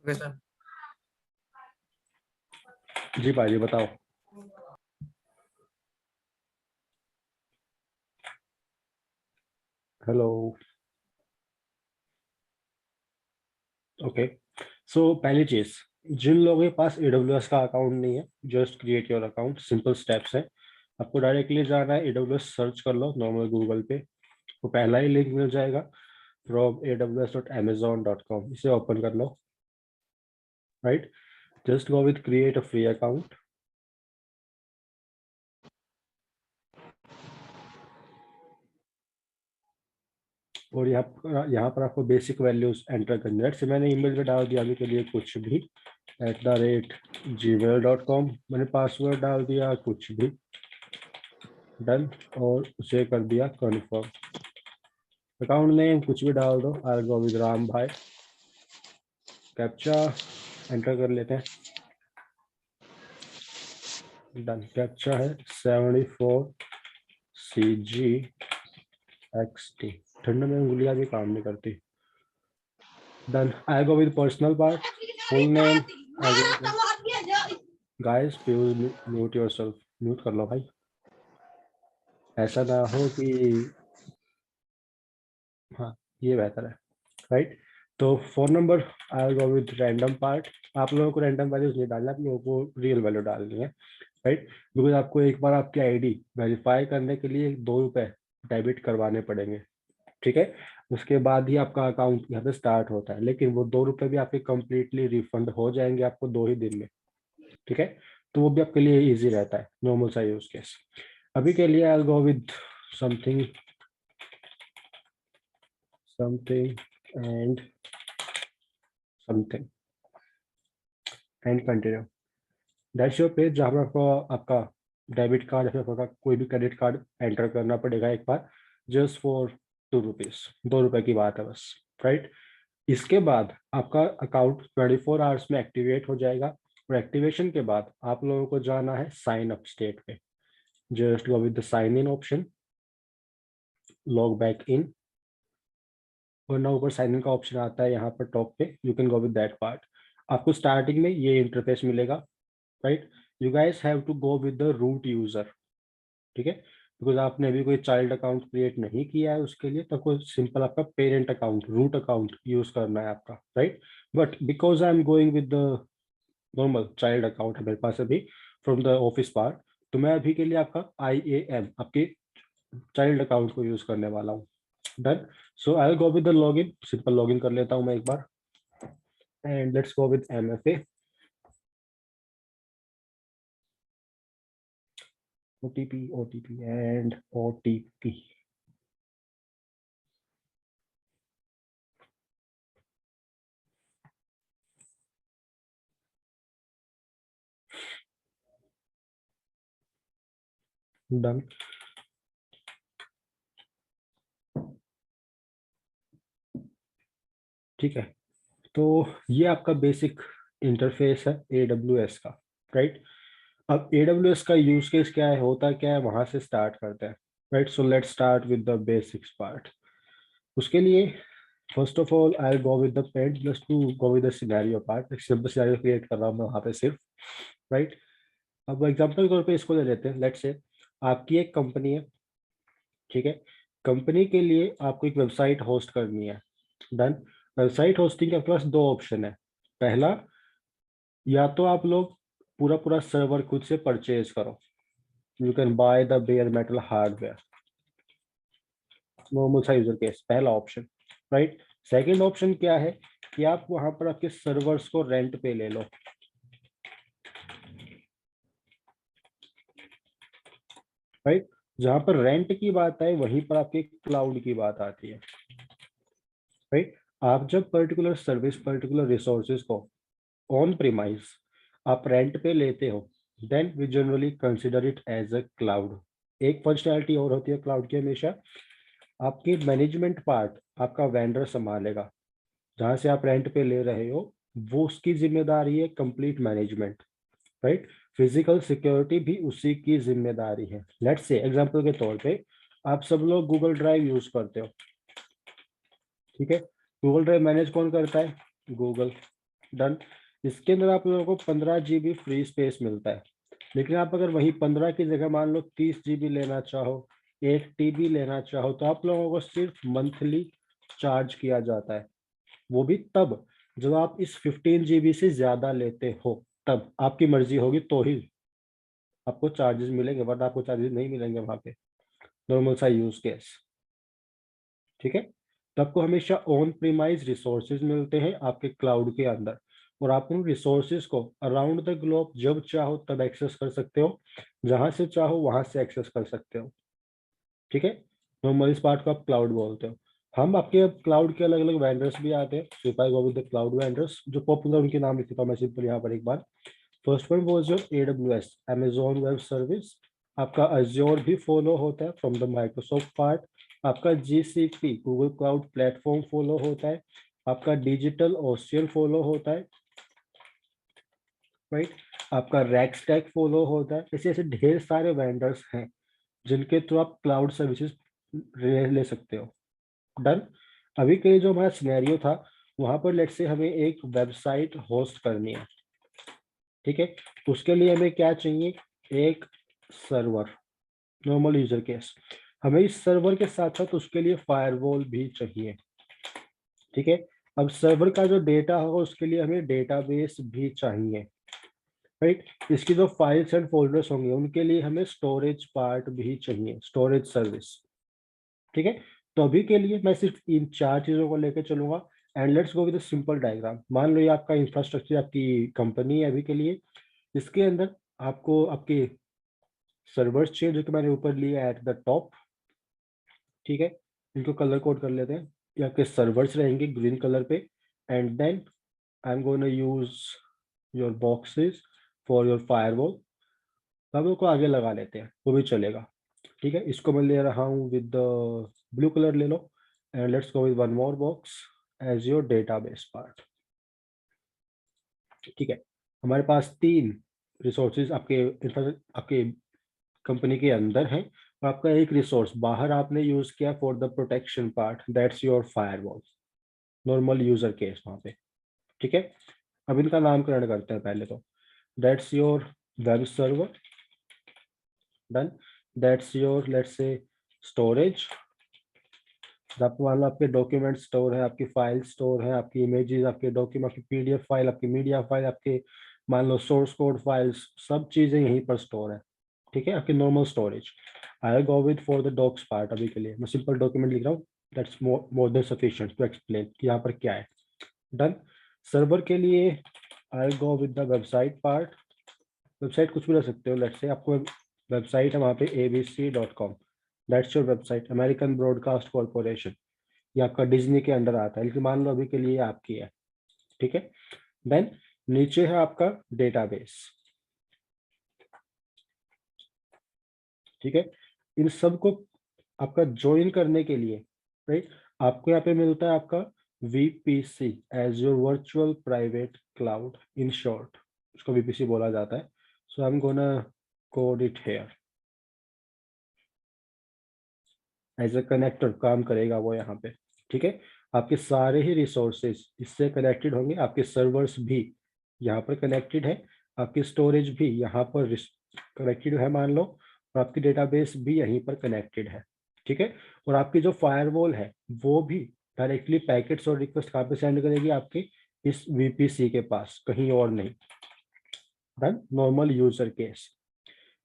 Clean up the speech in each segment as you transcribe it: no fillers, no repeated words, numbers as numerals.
Okay sir. जी भाई बताओ। Hello. Okay, सो पहली चीज, जिन लोगों के पास AWS का अकाउंट नहीं है, just create your account. Simple steps है। आपको डायरेक्टली जाना है AWS, सर्च कर लो नॉर्मल गूगल पे, तो पहला ही लिंक मिल जाएगा from aws.amazon.com। इसे ओपन कर लो। Right, just go with create a free account. और यहाँ पर आपको बेसिक वैल्यूज एंटर करनी है। जैसे मैंने ईमेल में डाल दिया अभी के लिए कुछ भी @gmail.com, मैंने पासवर्ड डाल दिया कुछ भी, डन, और उसे कर दिया कन्फर्म। अकाउंट नेम कुछ भी डाल दो, आई गो विद राम भाई। कैप्चा एंटर कर लेते हैं, डन। कैप्चा है 74CGXT। ठंड में उंगलियां भी काम नहीं करती। Done, I go with personal part, full name. Guys please mute yourself, mute कर लो भाई, ऐसा ना हो कि, हाँ ये बेहतर है। राइट, तो phone number I go with random part. आप लोगों को रैंडम वैल्यूज नहीं डालना, आप लोगों को रियल वैल्यू डालनी है। राइट, बिकॉज आपको एक बार आपकी आईडी वेरीफाई करने के लिए 2 रुपए डेबिट करवाने पड़ेंगे। ठीक है, उसके बाद ही आपका अकाउंट यहाँ पे स्टार्ट होता है, लेकिन वो 2 रुपए भी आपके कंप्लीटली रिफंड हो जाएंगे आपको 2 ही दिन में। ठीक है, तो वो भी आपके लिए इजी रहता है, नॉर्मल सा यूज केस। अभी के लिए I go with something something and something and continue. That's your page, जहाँ पर आपको आपका डेबिट कार्ड या फिर कोई भी क्रेडिट कार्ड एंटर करना पड़ेगा एक बार, जस्ट फॉर 2 रुपीज, 2 रुपए की बात है बस। राइट, इसके बाद आपका अकाउंट 24 आवर्स में एक्टिवेट हो जाएगा, और एक्टिवेशन के बाद आप लोगों को जाना है साइन अप स्टेट पे। Just go with the sign in option, log back in, और ना ऊपर साइन इन का ऑप्शन आता है यहाँ पर टॉप पे, you can go with that part. आपको स्टार्टिंग में ये इंटरफेस मिलेगा। Right, you guys have to go with the root user. ठीक है, बिकॉज आपने अभी कोई चाइल्ड अकाउंट क्रिएट नहीं किया है, उसके लिए तो कोई सिंपल आपका parent account, root account use करना है आपका। Right, but because I am going with the normal child account है मेरे पास अभी फ्रॉम द ऑफिस पार्ट, तो मैं अभी के लिए आपका IAM, आपके चाइल्ड अकाउंट को यूज करने वाला हूँ। Done, so I will go with the login. Simple login कर लेता हूँ मैं एक बार, and let's go with MFA। OTP and OTP। Done, ठीक है, तो ये आपका बेसिक इंटरफेस है AWS का। राइट, अब AWS का यूज केस क्या है, होता क्या है, वहां से स्टार्ट करते हैं। Right, so let's start with the basics part. उसके लिए first of all I go with the paint, just to go with the scenario part. एक सिंपल सिनेरियो क्रिएट कर रहा हूँ मैं वहां पे सिर्फ। राइट, अब एग्जांपल के तौर पे इसको ले लेते हैं। लेट्स से आपकी एक कंपनी है। ठीक है, कंपनी के लिए आपको एक वेबसाइट होस्ट करनी है। डन, वेबसाइट होस्टिंग के आपके पास 2 ऑप्शन है। पहला, या तो आप लोग पूरा पूरा सर्वर खुद से परचेज करो, you can by the bare metal hardware, normal सा यूजर केस, पहला ऑप्शन। राइट, सेकंड ऑप्शन क्या है कि आप वहां पर आपके सर्वर्स को रेंट पे ले लो। राइट, जहां पर रेंट की बात है वहीं पर आपके क्लाउड की बात आती है। राइट, आप जब पर्टिकुलर सर्विस, पर्टिकुलर रिसोर्सेज को ऑन प्रीमाइस आप रेंट पे लेते हो, then we generally consider it as a cloud. एक फंक्शनैलिटी और होती है क्लाउड की, हमेशा आपकी मैनेजमेंट पार्ट आपका वेंडर संभालेगा। जहां से आप रेंट पे ले रहे हो वो उसकी जिम्मेदारी है complete management. Right, physical security भी उसी की जिम्मेदारी है। लेट्स से एग्जांपल के तौर पे आप सब लोग गूगल ड्राइव यूज करते हो। ठीक है, गूगल ड्राइव मैनेज कौन करता है, गूगल। डन। इसके अंदर आप लोगों को 15 GB फ्री स्पेस मिलता है, लेकिन आप अगर वही 15 की जगह मान लो 30 GB लेना चाहो, 1 TB लेना चाहो, तो आप लोगों को सिर्फ मंथली चार्ज किया जाता है। वो भी तब जब आप इस 15 GB से ज्यादा लेते हो, तब आपकी मर्जी होगी तो ही आपको चार्जेस मिलेंगे, वरना आपको चार्जेस नहीं मिलेंगे वहां पे। नॉर्मल सा यूज केस, ठीक है। तो आपको हमेशा ऑन प्रीमाइज रिसोर्सेज मिलते हैं आपके क्लाउड के अंदर, और आप उन रिसोर्सेज को अराउंड द ग्लोब जब चाहो तब एक्सेस कर सकते हो, जहां से चाहो वहां से एक्सेस कर सकते हो, ठीक है। नॉर्मल इस पार्ट को आप क्लाउड बोलते हो। हम आपके क्लाउड के अलग अलग वेंडर्स भी आते हैं, so if I go with the cloud vendors जो पॉपुलर, उनके नाम लिख देता हूं मैं सिंपल यहाँ पर एक बार। First one was your AWS, Amazon web service. आपका अज्योर भी फॉलो होता है फ्रॉम द माइक्रोसॉफ्ट पार्ट। आपका GCP, Google cloud platform follow होता है। आपका डिजिटल ओशियन फॉलो होता है, राइट। आपका रैक स्टैक फॉलो होता है। ऐसे ऐसे ढेर सारे वेंडर्स हैं जिनके थ्रू आप क्लाउड सर्विसेज ले सकते हो। डन। अभी के लिए जो हमारा सिनेरियो था, वहां पर लेट्स से हमें एक वेबसाइट होस्ट करनी है, ठीक है। उसके लिए हमें क्या चाहिए, एक सर्वर, नॉर्मल यूजर केस। हमें इस सर्वर के साथ साथ उसके लिए फायरवॉल भी चाहिए, ठीक है। अब सर्वर का जो डेटा होगा उसके लिए हमें डेटाबेस भी चाहिए, राइट। इसकी जो फाइल्स एंड फोल्डर्स होंगे उनके लिए हमें स्टोरेज पार्ट भी चाहिए, स्टोरेज सर्विस, ठीक है। तो अभी के लिए मैं सिर्फ इन 4 चीजों को लेकर चलूंगा। And let's go with simple diagram. मान लो ये आपका इंफ्रास्ट्रक्चर, आपकी कंपनी है अभी के लिए। इसके अंदर आपको आपके सर्वर्स चाहिए, जो कि मैंने ऊपर लिया एट द टॉप, ठीक है। इनको कलर कोड कर लेते हैं। ये आपके सर्वर्स रहेंगे ग्रीन कलर पे। And then I am gonna use your boxes for your firewall. हम लोग को आगे लगा लेते हैं, वो भी चलेगा, ठीक है। इसको मैं ले रहा हूँ विद ब्लू कलर ले लो। And let's go with one more box as your database part, ठीक है। हमारे पास 3 रिसोर्सेज आपके कंपनी के अंदर है, और आपका एक रिसोर्स बाहर आपने यूज किया for the protection part, that's your firewall, normal user case वहां पे, ठीक है। अब इनका नामकरण करते हैं पहले तो। That's your web server, done. That's your let's से स्टोरेज, आपको मान लो आपके डॉक्यूमेंट स्टोर है, आपकी फाइल स्टोर है, आपकी इमेजेस, आपके डॉक्यूमेंट, आपकी PDF फाइल, आपकी मीडिया फाइल, आपके मान लो सोर्स कोड फाइल्स, सब चीजें यहीं पर स्टोर है, ठीक है। आपकी normal storage. I go with for the docs part. अभी के लिए मैं सिंपल डॉक्यूमेंट लिख रहा हूँ, that's more than sufficient to explain कि यहाँ पर क्या है। डन। सर्वर के लिए I go with the website part. Website कुछ भी रख सकते हो, लेट्स से आपको वेबसाइट है वहाँ पे abc.com, that's your website, American broadcast corporation. ये आपका डिज्नी के अंडर आता है, लेकिन मान लो अभी के लिए आपकी है, ठीक है। देन नीचे है आपका डेटाबेस, ठीक है। इन सबको आपका ज्वाइन करने के लिए, राइट, आपको यहाँ पे मिलता है आपका VPC as your virtual private cloud, in short उसको VPC बोला जाता है। So I am gonna code it here as a connector, काम करेगा वो यहाँ पे, ठीक है। आपके सारे ही रिसोर्सेज इससे कनेक्टेड होंगे, आपके सर्वर्स भी यहाँ पर कनेक्टेड है, आपकी स्टोरेज भी यहाँ पर कनेक्टेड है मान लो, और आपकी डेटाबेस भी यहीं पर कनेक्टेड है, ठीक है। और आपकी जो फायरवॉल है वो भी डायरेक्टली पैकेट्स और रिक्वेस्ट कहाँ पे सेंड करेगी, आपके इस VPC के पास, कहीं और नहीं। डन। नॉर्मल यूजर केस,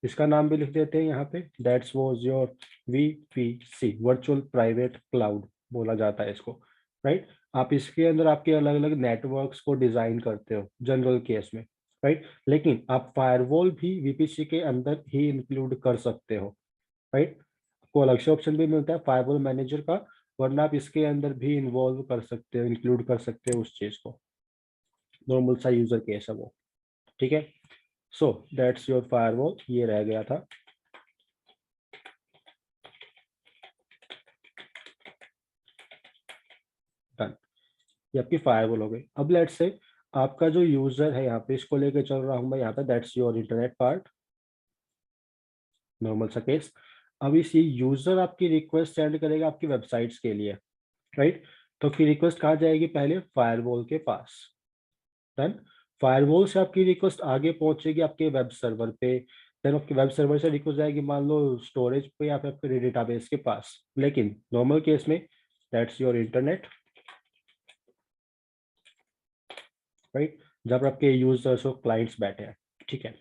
इसका नाम भी लिख देते हैं यहाँ पे, that's was your VPC, virtual private cloud बोला जाता है इसको, राइट। आप इसके अंदर आपके अलग अलग नेटवर्क्स को डिजाइन करते हो जनरल केस में, राइट। लेकिन आप फायरवॉल भी VPC के अंदर ही इंक्लूड कर सकते हो, राइट। आपको अलग से ऑप्शन भी मिलता है फायरवॉल मैनेजर का, वरना आप इसके अंदर भी इन्वॉल्व कर सकते हो, इंक्लूड कर सकते हो उस चीज को। नॉर्मल सा यूजर केस है वो, ठीक है। सो दैट्स योर फायरवॉल, ये रह गया था। डन। ये आपकी फायरवॉल हो गई। अब लेट्स से आपका जो यूजर है यहाँ पे, इसको लेके चल रहा हूँ मैं यहाँ पे, that's your internet part, normal सा केस। अब इस यूजर आपकी रिक्वेस्ट सेंड करेगा आपकी वेबसाइट्स के लिए, राइट। तो की रिक्वेस्ट कहाँ जाएगी, पहले फायरवॉल के पास, डन। फायरवॉल से आपकी रिक्वेस्ट आगे पहुंचेगी आपके वेब सर्वर पे, देन आपके वेब सर्वर से रिक्वेस्ट जाएगी मान लो स्टोरेज पे या फिर आपके डेटाबेस के पास। लेकिन नॉर्मल केस में दैट्स योर इंटरनेट, राइट, जहाँ पर आपके यूजर्स और क्लाइंट्स बैठे हैं। ठीक है,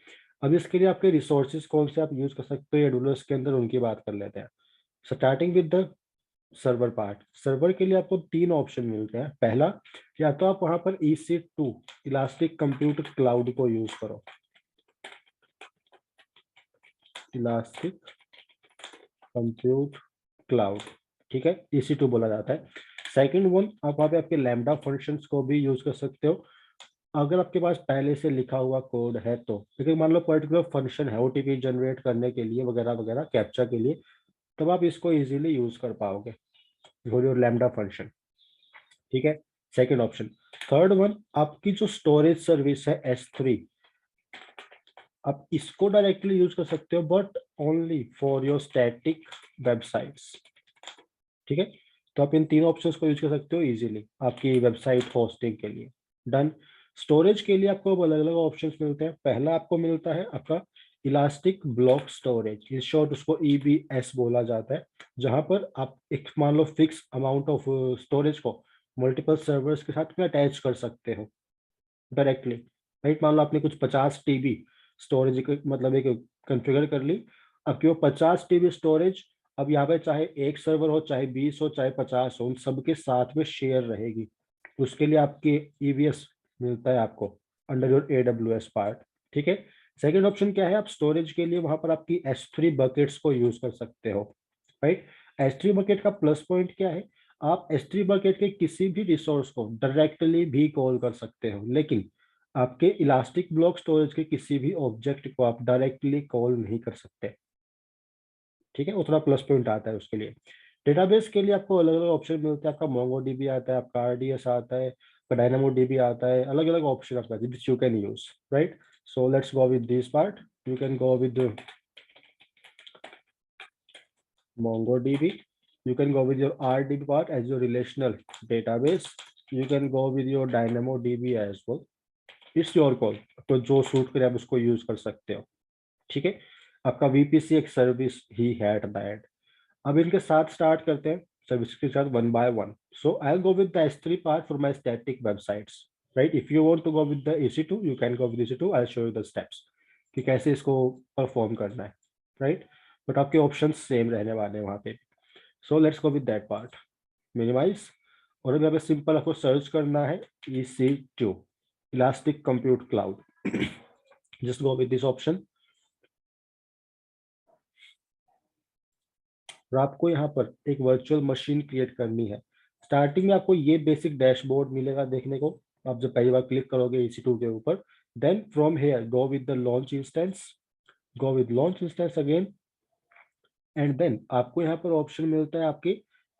अब इसके लिए आपके रिसोर्सेज कौन से आप यूज कर सकते हो एडुलर्स के अंदर, उनकी बात कर लेते हैं। Starting with the server part. Server के लिए आपको 3 ऑप्शन मिलते हैं। पहला, या तो आप वहां पर EC2 इलास्टिक कंप्यूट क्लाउड को यूज करो, इलास्टिक कंप्यूट क्लाउड, ठीक है, EC2 बोला जाता है। सेकंड वन, आप वहाँ पे आपके लैम्डा फंक्शंस को भी यूज कर सकते हो अगर आपके पास पहले से लिखा हुआ कोड है तो। क्योंकि मान लो पर्टिकुलर फंक्शन है OTP जनरेट करने के लिए वगैरह वगैरह, कैप्चा के लिए, तब आप इसको इजीली यूज कर पाओगे, योर लैम्डा फंक्शन। ठीक है, सेकंड ऑप्शन। थर्ड वन, आपकी जो स्टोरेज सर्विस है S3, आप इसको डायरेक्टली यूज कर सकते हो but only for your static websites. ठीक है, तो आप इन 3 ऑप्शंस को यूज कर सकते हो इजीली आपकी वेबसाइट होस्टिंग के लिए। डन। स्टोरेज के लिए आपको अलग अलग ऑप्शंस मिलते हैं। पहला आपको मिलता है आपका इलास्टिक ब्लॉक स्टोरेज, इन शॉर्ट उसको EBS बोला जाता है, जहां पर आप एक मान लो फिक्स अमाउंट ऑफ स्टोरेज को मल्टीपल सर्वर्स के साथ में अटैच कर सकते हो डायरेक्टली, राइट। मान लो आपने कुछ 50 TB स्टोरेज मतलब एक कॉन्फ़िगर कर ली, आपकी वो 50 TB स्टोरेज अब यहाँ पे चाहे एक सर्वर हो, चाहे 20 हो, चाहे 50 हो, उन सबके साथ में शेयर रहेगी। उसके लिए आपकी EBS मिलता है आपको अंडर योर AWS पार्ट। ठीक है, सेकेंड ऑप्शन क्या है, आप स्टोरेज के लिए वहां पर आपकी S3 बकेट्स को यूज कर सकते हो, राइट। S3 बकेट का प्लस पॉइंट क्या है, आप S3 बकेट के किसी भी रिसोर्स को डायरेक्टली भी कॉल कर सकते हो, लेकिन आपके इलास्टिक ब्लॉक स्टोरेज के किसी भी ऑब्जेक्ट को आप डायरेक्टली कॉल नहीं कर सकते। ठीक है, उतना प्लस पॉइंट आता है उसके लिए। डेटाबेस के लिए आपको अलग अलग ऑप्शन मिलते हैं। आपका MongoDB आता है, आपका RDS आता है, आपका DynamoDB आता है, अलग अलग ऑप्शन आपका which you can use, right. So let's go with this part. You can go with MongoDB, you can go with your RDB part as your relational database, you can go with your DynamoDB as well, it's your call, तो जो suit करे आप उसको use कर सकते हो। ठीक है, आपका VPC एक सर्विस ही है एट द एंड। अब इनके साथ स्टार्ट करते हैं सर्विस के साथ one by one. So I will go with the S3 part for my static websites, right. If you want to go with the EC2 you can go with EC2, I show you the steps कि कैसे इसको perform करना है, right. But आपके options same रहने वाले हैं वहाँ पे। So let's go with that part, minimize. और अब यहाँ पे सिंपल आपको सर्च करना है EC2 elastic compute cloud, just go with this option. और आपको यहाँ पर एक वर्चुअल मशीन क्रिएट करनी है। स्टार्टिंग में आपको ये बेसिक डैशबोर्ड मिलेगा देखने को, आप जब पहली बार क्लिक करोगे EC2 के ऊपर। Then from here go with the launch instance, go with launch instance again, and then आपको यहाँ पर ऑप्शन मिलता है आपके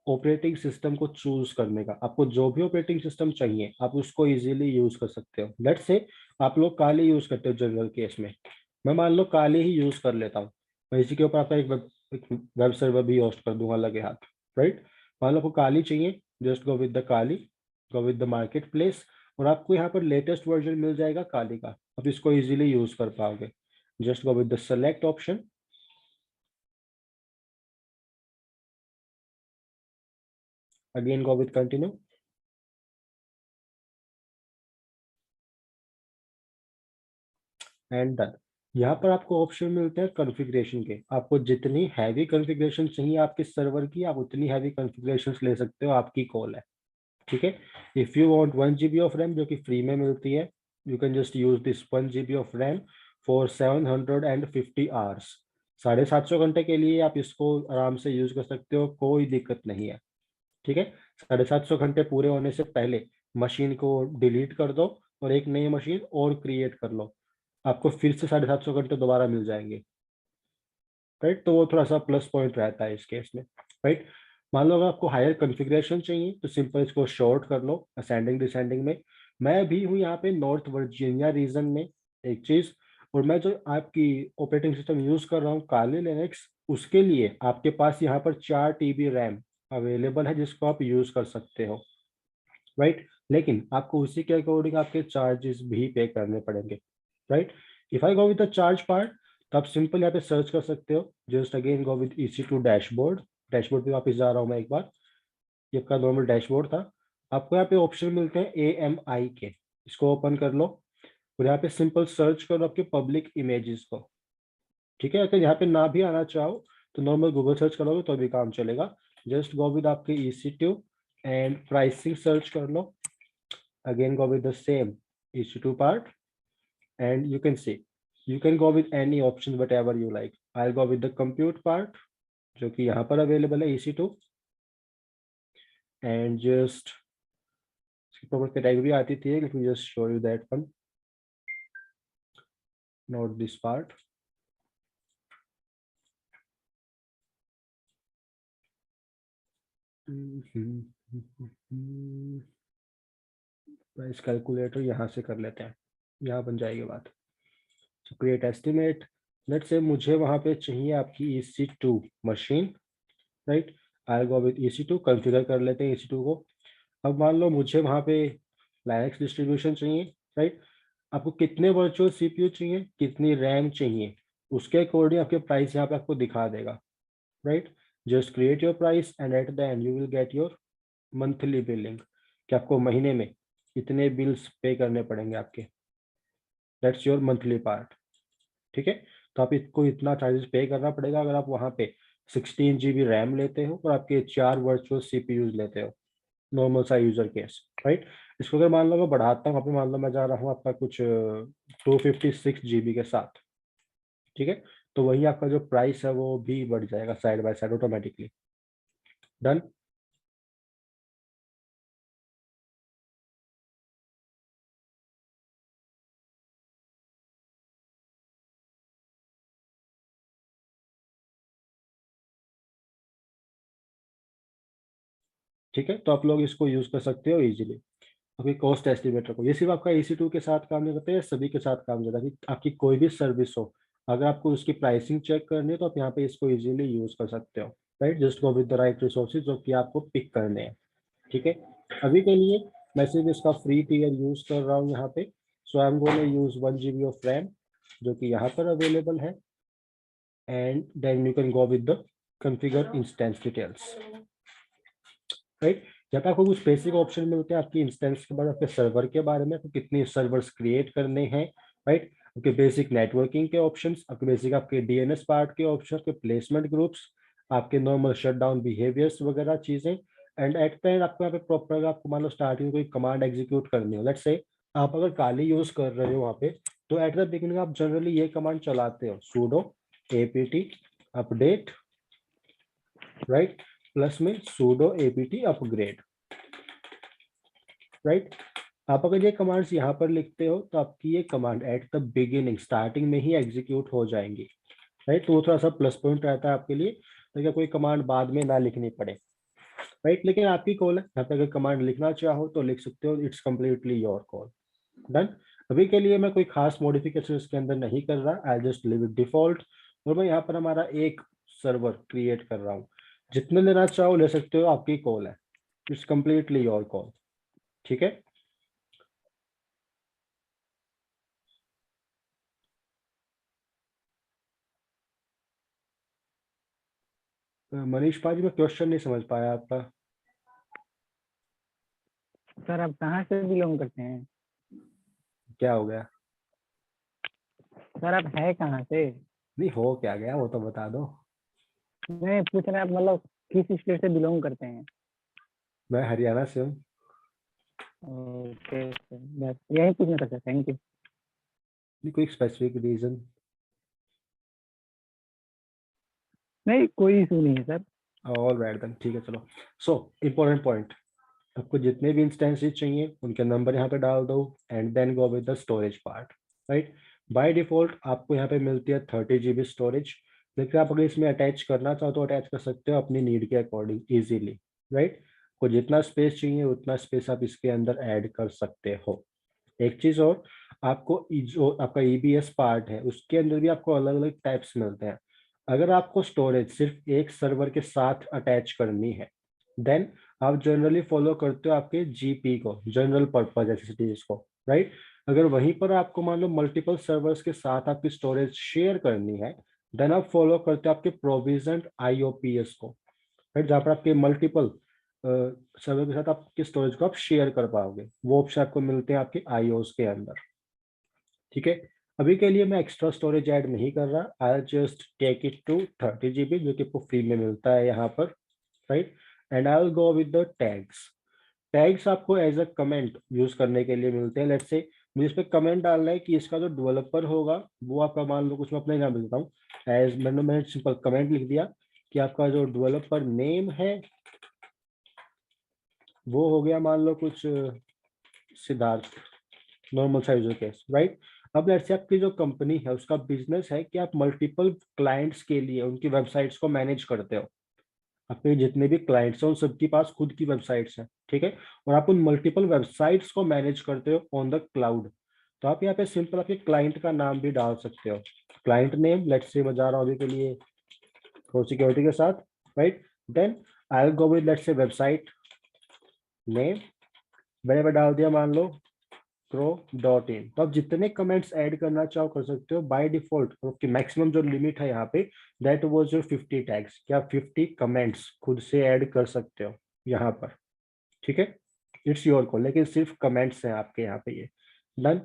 ऑपरेटिंग सिस्टम को चूज करने का। आपको जो भी ऑपरेटिंग सिस्टम चाहिए आप उसको इजीली यूज कर सकते हो। लेट्स से आप लोग काली यूज करते हो जनरल केस में, मैं मान लो काली ही यूज कर लेता हूँ, मैं इसी के ऊपर आपका एक वेब सर्वर भी होस्ट कर दूंगा लगे हाथ, राइट। मान लो आपको काली चाहिए, just go with the Kali, go with the market place, और आपको यहाँ पर लेटेस्ट वर्जन मिल जाएगा काली का, आप इसको इजीली यूज कर पाओगे। Just go with the select option, again go with continue, and done. यहाँ पर आपको ऑप्शन मिलते हैं कॉन्फ़िगरेशन के, आपको जितनी हैवी कॉन्फ़िगरेशन चाहिए आपके सर्वर की आप उतनी हैवी कॉन्फ़िगरेशंस ले सकते हो, आपकी कॉल है। ठीक है, if you want 1 GB of RAM जो कि फ्री में मिलती है, you can just use this 1 GB of RAM for 750 hours. 750 घंटे के लिए आप इसको आराम से यूज कर सकते हो, कोई दिक्कत नहीं है। ठीक है, 750 घंटे पूरे होने से पहले मशीन को डिलीट कर दो और एक नई मशीन और क्रिएट कर लो, आपको फिर से 750 घंटे दोबारा मिल जाएंगे, राइट। तो वो थोड़ा सा प्लस पॉइंट रहता है इस केस में, राइट। मान लो अगर आपको हायर कॉन्फ़िगरेशन चाहिए तो सिंपल इसको शॉर्ट कर लो असेंडिंग डिसेंडिंग में। मैं भी हूँ यहाँ पे नॉर्थ वर्जीनिया रीजन में, एक चीज। और मैं जो आपकी ऑपरेटिंग सिस्टम यूज कर रहा हूँ काली लिनक्स, उसके लिए आपके पास यहाँ पर 4 TB रैम अवेलेबल है जिसको आप यूज कर सकते हो, राइट। लेकिन आपको उसी के अकॉर्डिंग आपके चार्जेस भी पे करने पड़ेंगे, right. If I go with the charge part, तो आप सिंपल यहाँ पे सर्च कर सकते हो, just again go with EC2 dashboard. Dashboard पे वापस जा रहा हूँ मैं एक बार, ये आपका नॉर्मल डैशबोर्ड था। आपको यहाँ पे ऑप्शन मिलते हैं AMI के, इसको ओपन कर लो और यहाँ पे सिंपल सर्च करो आपके पब्लिक इमेजेस को, ठीक है। अगर यहाँ पे ना भी आना चाहो तो नॉर्मल गूगल सर्च करोगे तो भी काम चलेगा। जस्ट गो विद आपके EC2 एंड प्राइसिंग सर्च कर लो, again go with the same EC2 part, and you can see you can go with any option whatever you like. I'll go with the compute part जो कि यहाँ पर available है EC2, and just proper category आती थी, let me just show you that one, not this part. Price calculator यहाँ से कर लेते हैं, यहाँ बन जाएगी बात। तो क्रिएट एस्टिमेट, लेट्स से मुझे वहाँ पे चाहिए आपकी EC2 machine, right. I go with EC2, configure कर लेते हैं EC2 को। अब मान लो मुझे वहाँ पे लाइनक्स डिस्ट्रीब्यूशन चाहिए, राइट। आपको कितने वर्चुअल CPU चाहिए, कितनी रैम चाहिए, उसके अकॉर्डिंग आपके प्राइस यहाँ पे आपको दिखा देगा, right. Just create your price and eight the and you will get your monthly billing, कि आपको महीने में इतने बिल्स पे करने पड़ेंगे आपके, दैट्स योर मंथली पार्ट, ठीक है। तो आप इसको इतना चार्जेस पे करना पड़ेगा अगर आप वहाँ पे 16 GB रैम लेते हो और आपके 4 वर्चुअल CPUs लेते हो, नॉर्मल सा यूजर केस, राइट। इसको अगर मान लो मैं बढ़ाता हूँ, वहाँ पे मान लो मैं जा रहा हूँ आपका कुछ 256 GB के साथ, ठीक है। तो वही आपका जो प्राइस है वो भी बढ़ जाएगा side by side automatically. Done. ठीक है, तो आप लोग इसको यूज कर सकते हो इजीली। अभी कॉस्ट एस्टिमेटर को, ये सिर्फ आपका EC2 के साथ काम नहीं करते, सभी के साथ काम करता है कि आपकी कोई भी सर्विस हो, अगर आपको उसकी प्राइसिंग चेक करनी है तो आप यहाँ पे इसको इजीली यूज कर सकते हो, right. Just go with the right resources जो कि आपको पिक करने हैं, ठीक है। अभी के लिए मैं सिर्फ इसका फ्री टियर यूज कर रहा हूँ यहाँ पे, so I am going to use 1 GB of RAM जो कि यहाँ पर अवेलेबल है, and then you can go with the configure instance details, right. यहाँ पे आपको कुछ बेसिक ऑप्शन मिलते हैं आपकी इंस्टेंस के बाद, आपके सर्वर के बारे में, आपको कितने सर्वर्स क्रिएट करने हैं, राइट। आपके बेसिक नेटवर्किंग के ऑप्शंस, आपके बेसिक आपके DNS पार्ट के ऑप्शन, आपके प्लेसमेंट ग्रुप्स, आपके नॉर्मल शटडाउन बिहेवियर्स वगैरह चीजें, एंड एट द एंड आपको यहाँ पे प्रॉपर आपको मान लो स्टार्टिंग कोई कमांड एग्जीक्यूट करनी हो, लेट्स से आप अगर काली यूज कर रहे हो वहाँ पे, तो एट द बिगिनिंग आप जनरली ये कमांड चलाते हो, sudo apt update, right, plus में sudo apt अपग्रेड, राइट। आप अगर ये कमांड्स यहाँ पर लिखते हो तो आपकी ये command at the beginning starting में ही एग्जीक्यूट हो जाएंगी, राइट। तो वो थोड़ा सा प्लस पॉइंट रहता है आपके लिए, ताकि कोई कमांड बाद में ना लिखनी पड़े, राइट। लेकिन आपकी कॉल है, यहाँ पे अगर कमांड लिखना चाहो तो लिख सकते हो, it's completely your call. Done. अभी के लिए मैं कोई खास मॉडिफिकेशन इसके अंदर नहीं कर रहा, I just live it default, और मैं यहाँ पर हमारा एक सर्वर क्रिएट कर रहा हूँ, जितने लेना चाहो ले सकते हो, आपकी कॉल है, इट्स कम्प्लीटली योर कॉल, ठीक है। मनीष पाजी, मैं क्वेश्चन नहीं समझ पाया आपका। सर आप कहाँ से बिलोंग करते हैं? क्या हो गया? सर आप है कहाँ से? नहीं हो क्या गया वो तो बता दो। मैं पूछ रहा आप मतलब किस स्टेट से बिलोंग करते हैं? मैं हरियाणा से हूँ। ओके सर, बस यही पूछना था सर, थैंक यू। नहीं कोई स्पेसिफिक रीजन? नहीं कोई इशू नहीं है सर। ऑल राइट देन, ठीक है चलो। सो इम्पोर्टेंट पॉइंट, आपको जितने भी इंस्टेंसेस चाहिए उनके नंबर यहाँ पे डाल दो, and then go with the storage part, right. By default आपको यहाँ पे मिलती है 30 GB स्टोरेज, लेकिन आप अगर इसमें अटैच करना चाहो तो अटैच कर सकते हो अपनी नीड के अकॉर्डिंग इजीली, राइट। को जितना स्पेस चाहिए उतना स्पेस आप इसके अंदर ऐड कर सकते हो। एक चीज और, आपको जो आपका EBS पार्ट है उसके अंदर भी आपको अलग अलग टाइप्स मिलते हैं। अगर आपको स्टोरेज सिर्फ एक सर्वर के साथ अटैच करनी है, देन आप जनरली फॉलो करते हो आपके जीपी को, जनरल पर्पज एक्सेसिटीज को, राइट। अगर वहीं पर आपको मान लो मल्टीपल सर्वर्स के साथ आपकी स्टोरेज शेयर करनी है, देन आप फॉलो करते हो आपके प्रोविजन आईओपीएस को, राइट, जहाँ पर आपके मल्टीपल सर्वर के साथ आपके स्टोरेज को आप शेयर कर पाओगे। वो ऑप्शन आपको मिलते हैं आपके आईओस के अंदर, ठीक है। अभी के लिए मैं एक्स्ट्रा स्टोरेज ऐड नहीं कर रहा, I just take it to 30 GB, जो कि आपको फ्री में मिलता है यहाँ पर, right. And I will go with the tags. Tags आपको एज अ कमेंट यूज करने के लिए मिलते हैं। लेट्स से मुझे इस पे कमेंट डालना है कि इसका जो डेवलपर होगा वो आपका, मान लो कुछ मैं अपना ही नाम देता हूँ, एज मैंने सिंपल कमेंट लिख दिया कि आपका जो डेवलपर नेम है वो हो गया मान लो कुछ सिद्धार्थ, नॉर्मल सा यूजर केस, राइट। अब लेट्स से आपकी जो कंपनी है उसका बिजनेस है कि आप मल्टीपल क्लाइंट्स के लिए उनकी वेबसाइट्स को मैनेज करते हो। आपके जितने भी क्लाइंट्स हैं उन सबके पास खुद की वेबसाइट्स हैं, ठीक है, और आप उन मल्टीपल वेबसाइट्स को मैनेज करते हो ऑन द क्लाउड। तो आप यहाँ पे सिंपल आपके क्लाइंट का नाम भी डाल सकते हो, क्लाइंट नेम, लेट्स से मैं जा रहा हूँ अभी के लिए क्रॉ सिक्योरिटी के साथ, right. Then I will go with let's say website name, मैंने डाल दिया मान लो craw.in। तो आप जितने कमेंट्स ऐड करना चाहो कर सकते हो बाय डिफॉल्ट। आपकी मैक्सिमम जो लिमिट है यहाँ पे दैट वाज योर 50 टैग्स, क्या 50 कमेंट्स खुद से ऐड कर सकते हो यहाँ पर, ठीक है। इट्स योर कॉल, लेकिन सिर्फ कमेंट्स हैं आपके यहाँ पे ये। Done.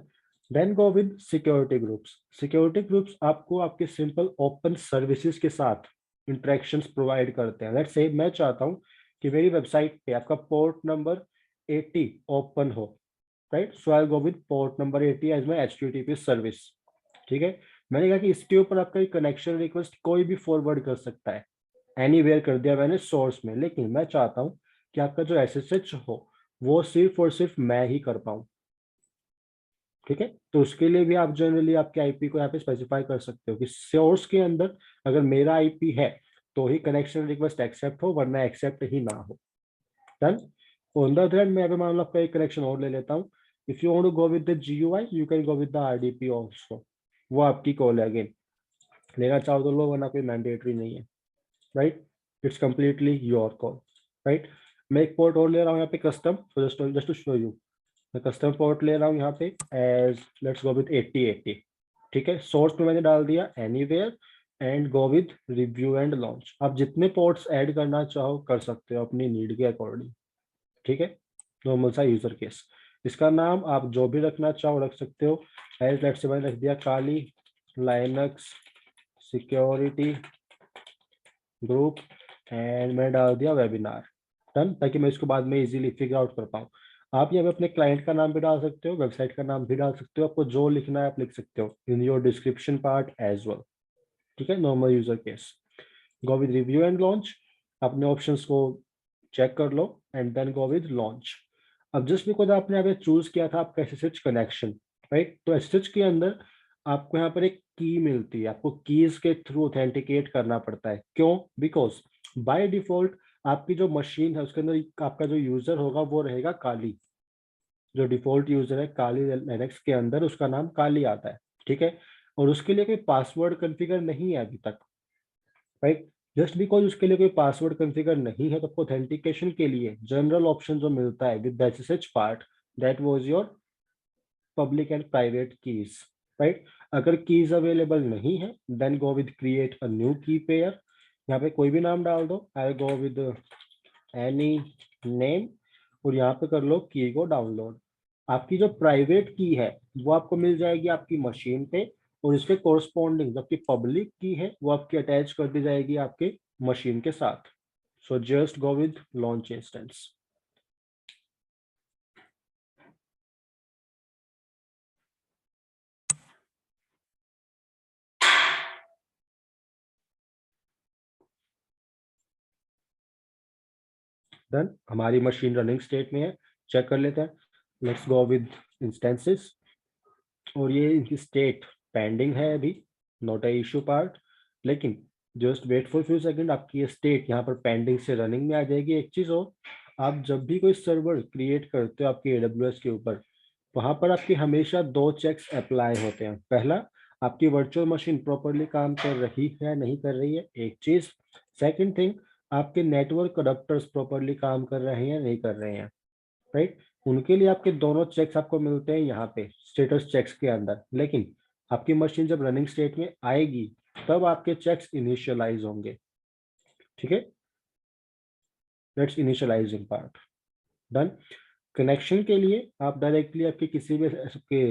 Then go with security groups. Security groups आपको आपके सिंपल ओपन सर्विसेज के साथ इंटरेक्शंस प्रोवाइड करते हैं। लेट्स से मैं चाहता हूँ कि मेरी वेबसाइट पे आपका पोर्ट नंबर 80 ओपन हो, right. So I go with port number 80 as my HTTP service, ठीक है। मैंने कहा कि इसके ऊपर आपका कनेक्शन रिक्वेस्ट कोई भी फॉरवर्ड कर सकता है, एनीवेयर कर दिया मैंने सोर्स में, लेकिन मैं चाहता हूँ कि आपका जो एसएसएच हो वो सिर्फ और सिर्फ मैं ही कर पाऊँ, ठीक है। तो उसके लिए भी आप जनरली आपके आईपी को यहाँ पे स्पेसिफाई कर सकते हो कि सोर्स के अंदर अगर मेरा आईपी है तो ही कनेक्शन रिक्वेस्ट एक्सेप्ट हो, वरना एक्सेप्ट ही ना हो। Done. On the other hand मैं अभी मान लो आपका एक कनेक्शन और ले लेता हूँ। If you want to go with the GUI you can go with the RDP also, वो आपकी कॉल है अगेन, लेना चाहो तो लो, वरना कोई मैंडेटरी नहीं है, right. It's completely your call, right. मैं एक पोर्ट और ले रहा हूँ यहाँ पे custom, just to show you. मैं कस्टम पोर्ट ले रहा हूँ यहाँ पे एज लेट्स गो विद 8080, ठीक है। सोर्स में मैंने डाल दिया anywhere and go with review and launch. आप जितने पोर्ट्स ऐड करना चाहो कर सकते हो अपनी नीड के अकॉर्डिंग, ठीक है। नॉर्मल सा यूजर केस। इसका नाम आप जो भी रखना चाहो रख सकते हो, एज लेट्स से मैंने रख दिया काली लाइनक्स सिक्योरिटी ग्रुप एंड मैं डाल दिया वेबिनार। डन, ताकि मैं इसको बाद में इजीली फिगर आउट कर पाऊँ। आप यहाँ पे अपने क्लाइंट का नाम भी डाल सकते हो, वेबसाइट का नाम भी डाल सकते हो, आपको जो लिखना है आप लिख सकते हो in your description part as well, ठीक है। Normal user case. Go with review and launch, अपने ऑप्शंस को चेक कर लो and then go with launch. अब जस्ट बिकॉज आपने यहाँ पे चूज किया था आपका एसएसएच कनेक्शन, राइट, तो एसएसएच के अंदर आपको यहाँ पर एक की मिलती है, आपको कीज के थ्रू ऑथेंटिकेट करना पड़ता है। क्यों? बिकॉज बाय डिफॉल्ट आपकी जो मशीन है उसके अंदर आपका जो यूजर होगा वो रहेगा काली, जो डिफॉल्ट यूजर है काली लिनक्स के अंदर उसका नाम काली आता है, ठीक है। और उसके लिए कोई पासवर्ड कॉन्फ़िगर नहीं है अभी तक, राइट। जस्ट बिकॉज उसके लिए कोई पासवर्ड कॉन्फ़िगर नहीं है तो आपको ऑथेंटिकेशन के लिए जनरल ऑप्शन जो मिलता है with SSH part that was your public and private keys, right. अगर कीज अवेलेबल नहीं है then go with create a new key pair, यहाँ पे कोई भी नाम डाल दो, I go with any name और यहाँ पे कर लो की को डाउनलोड। आपकी जो प्राइवेट की है वो आपको मिल जाएगी आपकी मशीन पे और इसके कोरस्पॉन्डिंग जो आपकी पब्लिक की है वो आपकी अटैच कर दी जाएगी आपके मशीन के साथ। सो just go with launch instance. Done, हमारी मशीन रनिंग स्टेट में है, चेक कर लेते हैं। लेट्स गो विद इंस्टेंसेस और ये इनकी स्टेट पेंडिंग है अभी, नॉट अ इशू पार्ट, लेकिन just wait for few second, आपकी ये स्टेट यहाँ पर पेंडिंग से रनिंग में आ जाएगी। एक चीज हो, आप जब भी कोई सर्वर क्रिएट करते हो आपके एडब्ल्यूएस के ऊपर, वहां पर आपकी हमेशा दो चेक्स अप्लाई होते हैं। पहला, आपकी वर्चुअल मशीन प्रॉपरली काम कर रही है नहीं कर रही है, एक चीज। सेकंड थिंग, आपके नेटवर्क अडॉप्टर्स प्रॉपरली काम कर रहे हैं या नहीं कर रहे हैं, राइट। उनके लिए आपके दोनों चेक्स आपको मिलते हैं यहाँ पे स्टेटस चेक्स के अंदर। लेकिन आपकी मशीन जब रनिंग स्टेट में आएगी तब आपके चेक्स इनिशियलाइज होंगे, ठीक है। Let's initialising part done. Connection के लिए आप डायरेक्टली आपके किसी भी आपके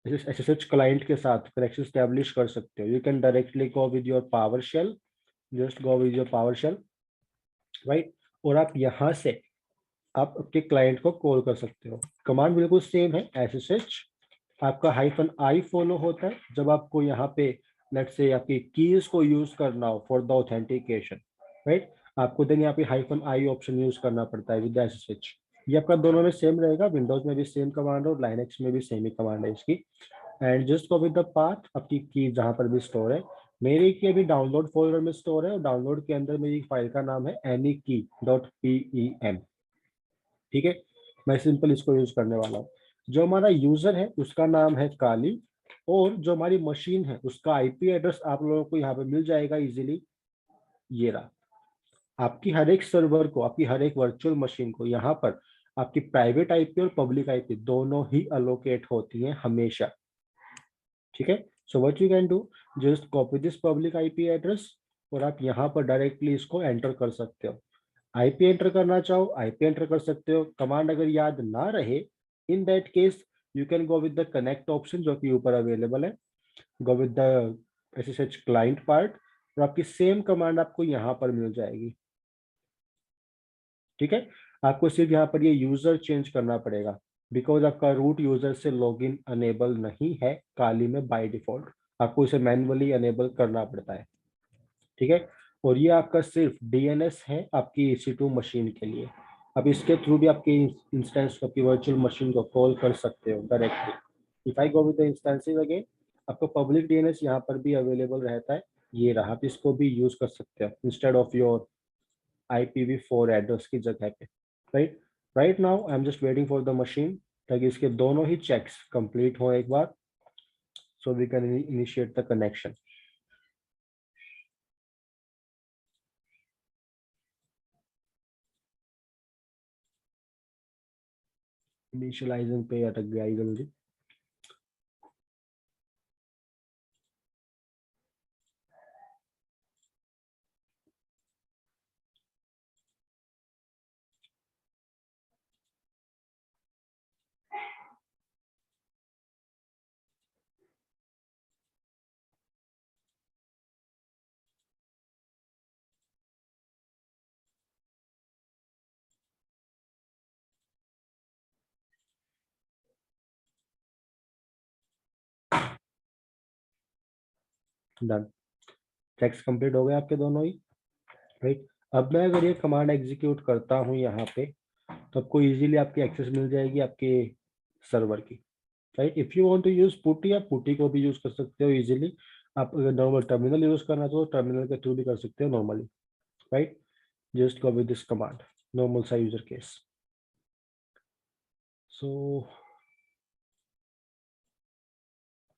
एसएसएच क्लाइंट के साथ कनेक्शन स्टैब्लिश कर सकते हो। You can directly go with your power shell, just go with your power shell, right. और आप यहाँ से आप आपके क्लाइंट को कॉल कर सकते हो। कमांड बिल्कुल सेम है, एसएसएच आपका -i फॉलो होता है जब आपको यहाँ पे लेट्स से आपकी कीज को यूज करना हो फॉर द ऑथेंटिकेशन, राइट। आपको देन यहाँ पे -i ऑप्शन यूज करना पड़ता है विद एसएसएच। ये आपका दोनों में सेम रहेगा, विंडोज में भी सेम कमांड और लाइनक्स में भी सेम ही कमांड है इसकी। And just go with the path, आपकी की जहाँ पर भी स्टोर है। मेरी की अभी डाउनलोड फोल्डर में स्टोर है और डाउनलोड के अंदर मेरी फाइल का नाम है any.key.pem, ठीक है। मैं सिंपल इसको यूज करने वाला हूँ। जो हमारा यूजर है उसका नाम है काली, और जो हमारी मशीन है उसका आईपी एड्रेस आप लोगों को यहाँ पे मिल जाएगा इजीली। ये रहा। आपकी हर एक सर्वर को, आपकी हर एक वर्चुअल मशीन को यहाँ पर आपकी प्राइवेट आईपी और पब्लिक आईपी दोनों ही अलोकेट होती हैं हमेशा, ठीक है। So what you can do, just copy this public IP address और आप यहाँ पर डायरेक्टली इसको एंटर कर सकते हो। आईपी एंटर करना चाहो आईपी एंटर कर सकते हो। कमांड अगर याद ना रहे, in that case you can go with the connect option जो कि ऊपर अवेलेबल है। गो with the SSH client part और आपकी सेम कमांड आपको यहाँ पर मिल जाएगी, ठीक है। आपको सिर्फ यहाँ पर ये यूजर चेंज करना पड़ेगा बिकॉज आपका रूट यूजर से लॉगिन अनेबल नहीं है काली में बाय डिफॉल्ट। आपको इसे मैन्युअली अनेबल करना पड़ता है, ठीक है। और ये आपका सिर्फ डीएनएस है आपकी EC2 मशीन के लिए। अब इसके थ्रू भी आपकी इंस्टेंस आपकी वर्चुअल मशीन को कॉल कर सकते हो directly. If I go with the instances again, आपको पब्लिक डीएनएस यहाँ पर भी अवेलेबल रहता है। ये रहा, आप इसको भी यूज कर सकते हो instead of your IPv4 address की जगह पे, right. Right now I am just waiting for the machine ताकि इसके दोनों ही चेक्स कंप्लीट हो एक बार, so we can initiate the connection. Initialising पे अटक गया जल्दी। डन, चेक्स कंप्लीट हो गए आपके दोनों ही, राइट। अब मैं अगर ये कमांड एग्जीक्यूट करता हूँ यहाँ पे तो आपको इजीली आपकी एक्सेस मिल जाएगी आपके सर्वर की, right. If you want to use PuTTY, आप पुटी को भी यूज कर सकते हो इजीली। आप अगर नॉर्मल टर्मिनल यूज करना तो टर्मिनल के थ्रू भी कर सकते हो normally, right. Just go with this command, normal सा यूजर केस। सो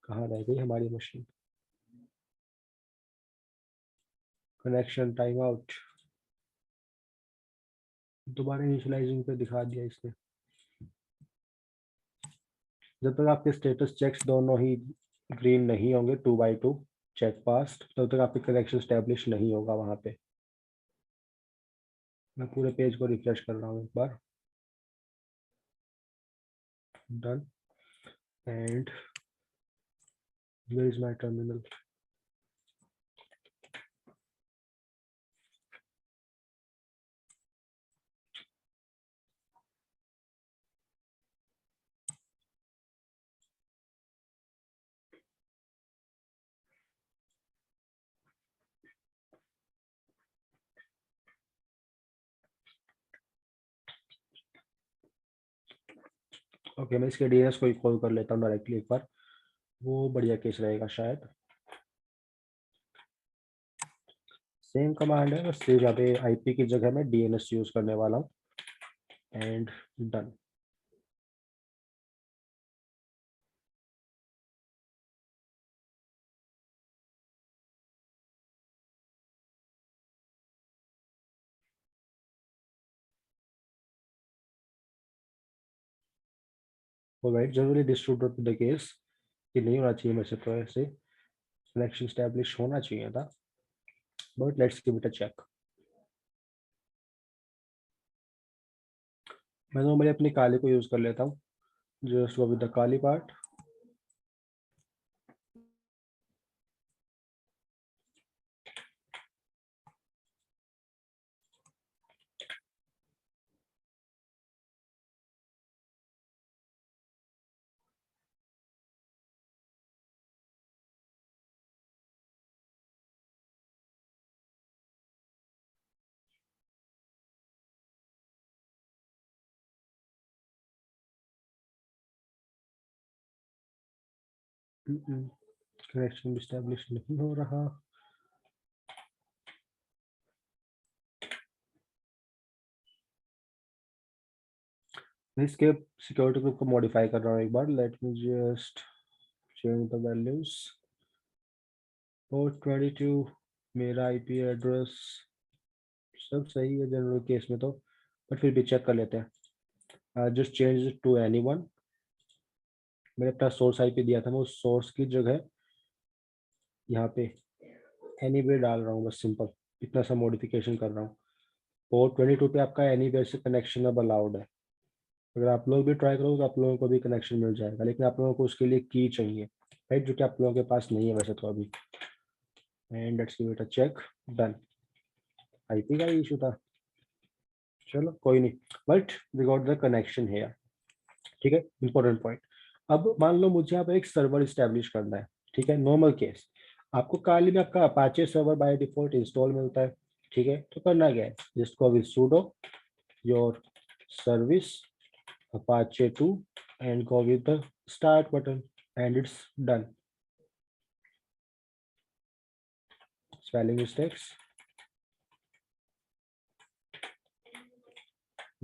कहाँ रह गई हमारी मशीन, कनेक्शन टाइम आउट, दोबारा इनिशियलाइजिंग पे दिखा दिया इसने। जब तक आपके स्टेटस चेक्स दोनों ही ग्रीन नहीं होंगे 2x2 चेक पास्ट, तब तक आपके कनेक्शन स्टैब्लिश नहीं होगा वहां पे। मैं पूरे पेज को रिफ्रेश कर रहा हूँ एक बार, done. And where is my terminal, okay. मैं इसके डीएनएस को कॉल कर लेता हूँ डायरेक्टली एक बार, वो बढ़िया केस रहेगा शायद। सेम कमांड है, बस सिर्फ यहाँ पे आईपी की जगह में डीएनएस यूज करने वाला हूँ। And done. Alright, generally this should not be the case, कि नहीं होना चाहिए मेरे से, तो ऐसे कनेक्शन एस्टैब्लिश होना चाहिए था, but let's give it a check. मैं नॉर्मली अपनी काली को यूज कर लेता हूँ, just go with the Kali part. Connection establish नहीं हो रहा। मैं इसके सिक्योरिटी ग्रुप को मॉडिफाई कर रहा हूँ एक बार। Let me just change the values. Port 22 मेरा आईपी एड्रेस सब सही है जनरल केस में तो, बट फिर भी चेक कर लेते हैं। Just change to anyone. मैंने अपना सोर्स आईपी दिया था, मैं उस सोर्स की जगह यहाँ पे एनीवेयर डाल रहा हूँ, बस सिंपल इतना सा मॉडिफिकेशन कर रहा हूँ। पोर्ट 22 पे आपका एनीवेयर से कनेक्शन अब अलाउड है। अगर आप लोग भी ट्राई करोगे तो आप लोगों को भी कनेक्शन मिल जाएगा, लेकिन आप लोगों को उसके लिए की चाहिए, राइट, जो कि आप लोगों के पास नहीं है वैसे तो अभी। And let's give it a check. Done. IP का इशू था, चलो कोई नहीं, but we got the connection here. ठीक है, इंपॉर्टेंट पॉइंट। अब मान लो मुझे यहाँ पर एक सर्वर इस्टेब्लिश करना है, ठीक है, नॉर्मल केस। आपको काली में आपका Apache server by default install मिलता है, ठीक है। तो करना क्या है, just go with sudo your service apache 2 and go with the start button and it's done. Spelling mistakes,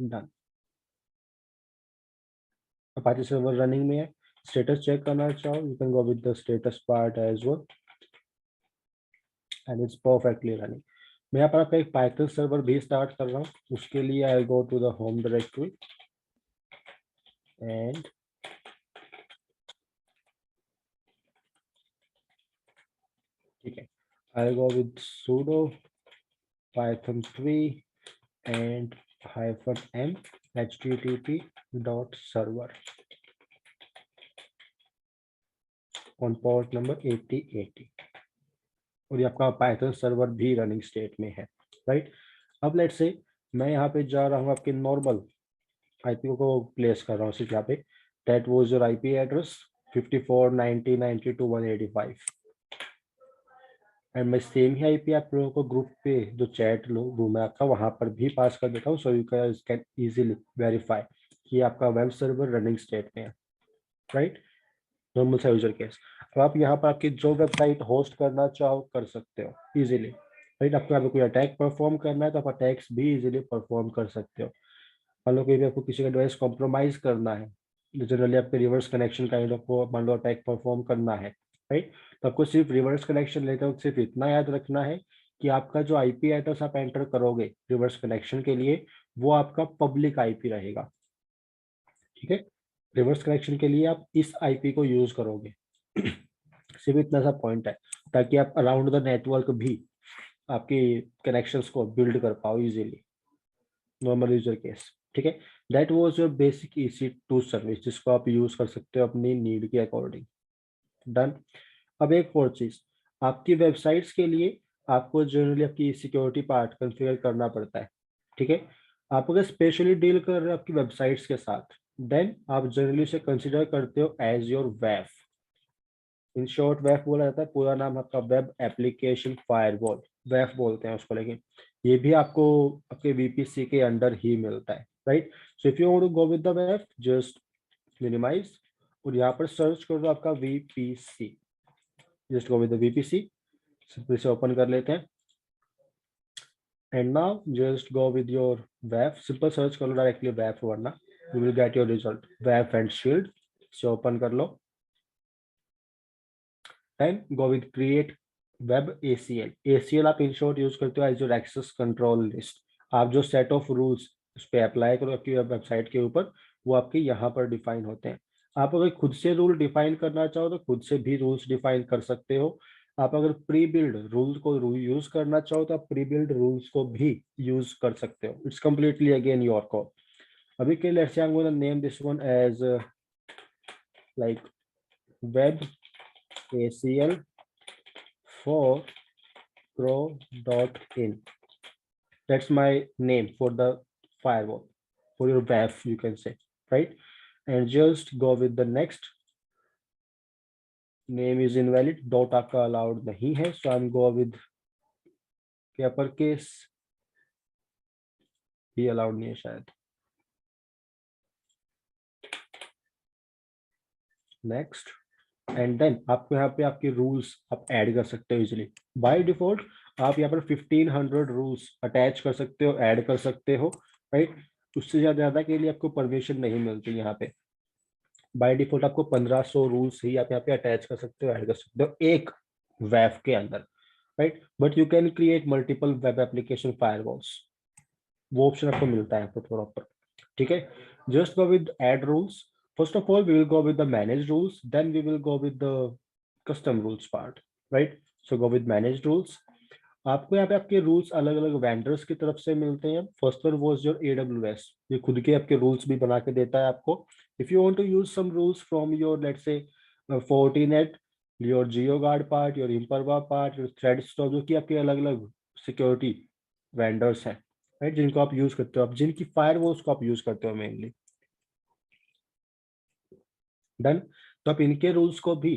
done. Apache server running में है, status check करना चाहो you can go with the status part as well and it's perfectly running. मैं यहाँ पर आपका एक Python server भी start कर रहा हूँ, उसके लिए I'll go to the home directory and ठीक है, I'll go with sudo python 3 and -m http dot server on port number 8080 और ये आपका पाइथन सर्वर भी रनिंग स्टेट में है, राइट। अब लेट से मैं यहाँ पे जा रहा हूँ, आपके नॉर्मल आईपी को प्लेस कर रहा हूँ सिर्फ यहाँ पे। That was your IP address 549092.185 and मैं सेम ही आईपी आप लोगों को ग्रुप पे जो चैट रूम है आपका वहां पर भी पास कर देता हूँ, सो यू कैन इजीली वेरीफाई कि आपका वेब सर्वर रनिंग स्टेट में है, राइट, नॉर्मल सा यूजर केस। अब आप यहाँ पर आपकी जो वेबसाइट होस्ट करना चाहो कर सकते हो इजीली, राइट। आपको यहाँ पे कोई अटैक परफॉर्म करना है तो आप अटैक्स भी इजीली परफॉर्म कर सकते हो। मान लो कि आपको किसी का डिवाइस कॉम्प्रोमाइज करना है, जनरली आपके रिवर्स कनेक्शन काइंड ऑफ मान लो अटैक परफॉर्म करना है, राइट। तो आपको सिर्फ रिवर्स कनेक्शन लेते वक्त सिर्फ इतना याद रखना है कि आपका जो आईपी एड्रेस आप एंटर करोगे रिवर्स कनेक्शन के लिए वो आपका पब्लिक आईपी रहेगा, ठीक है। रिवर्स कनेक्शन के लिए आप इस आईपी को यूज करोगे सिर्फ इतना सा पॉइंट है, ताकि आप अराउंड द नेटवर्क भी आपके कनेक्शंस को बिल्ड कर पाओ इजीली, नॉर्मल यूजर केस, ठीक है। That was your basic EC2 service जिसको आप यूज कर सकते हो अपनी नीड के अकॉर्डिंग। डन। अब एक और चीज, आपकी वेबसाइट्स के लिए आपको जनरली आपकी सिक्योरिटी पार्ट कॉन्फ़िगर करना पड़ता है, ठीक है। आप अगर स्पेशली डील कर रहे हो आपकी वेबसाइट्स के साथ, देन आप जनरली से कंसिडर करते हो as your web. In short वेफ बोला जाता है, पूरा नाम आपका वेब एप्लीकेशन फायरवॉल, वेफ बोलते हैं उसको, लेकिन ये भी आपको आपके VPC के अंडर ही मिलता है, right. So if you want to go with the वेफ जस्ट मिनिमाइज और यहाँ पर सर्च कर दो आपका VPC, just go with the VPC, simply से ओपन कर लेते हैं and now just go with your वेफ, सिंपल सर्च कर लो डायरेक्टली वेफ, वरना you will get your result वेफ एंड शील्ड से ओपन कर लो and go with create web ACL आप इन शॉर्ट यूज करते हो as your access control list. आप जो सेट ऑफ रूल्स उस पर अप्लाई करो आपकी वेबसाइट के ऊपर वो आपके यहाँ पर डिफाइन होते हैं। आप अगर खुद से रूल डिफाइन करना चाहो तो खुद से भी रूल्स डिफाइन कर सकते हो। आप अगर प्री बिल्ड रूल को यूज करना चाहो तो आप प्री बिल्ड रूल्स को भी यूज कर सकते हो। It's completely again your call. अभी के let's say I am gonna name this one as like web ACL for craw.in. That's my name for the firewall, for your WAF, you can say, right? And just go with the next. Name is invalid. Dot आपका allowed नहीं है, so I'm go with uppercase. भी allowed नहीं है शायद. Next. And then आपको यहाँ पे आपके रूल्स आप ऐड कर सकते हो इजिली। बाय डिफॉल्ट आप यहाँ पर 1500 रूल्स अटैच कर सकते हो, ऐड कर सकते हो, राइट। उससे ज्यादा के लिए आपको परमिशन नहीं मिलती यहाँ पे। बाय डिफॉल्ट आपको 1500 रूल्स ही आप यहाँ पे अटैच कर सकते हो, ऐड कर सकते हो एक वेब के अंदर, right. But you can create multiple web application firewalls, वो ऑप्शन आपको मिलता है आपको थोड़ा ऊपर, ठीक है। Just go with add rules. First of all, we will go with the managed rules, then we will go with the custom rules part, right? So go with managed rules. आपको यहाँ पे आपके रूल्स अलग अलग vendors की तरफ से मिलते हैं। First one was your AWS, ये खुद के आपके रूल्स भी बना के देता है आपको। If you want to use some rules from your let's से Fortinet, your GeoGuard part, your Imperva part, your ThreatSTOP, जो कि आपके अलग अलग सिक्योरिटी वेंडर्स हैं, राइट, जिनको आप यूज करते हो, आप जिनकी फायरवॉल्स को आप यूज करते हो मेनली। डन। तो आप इनके रूल्स को भी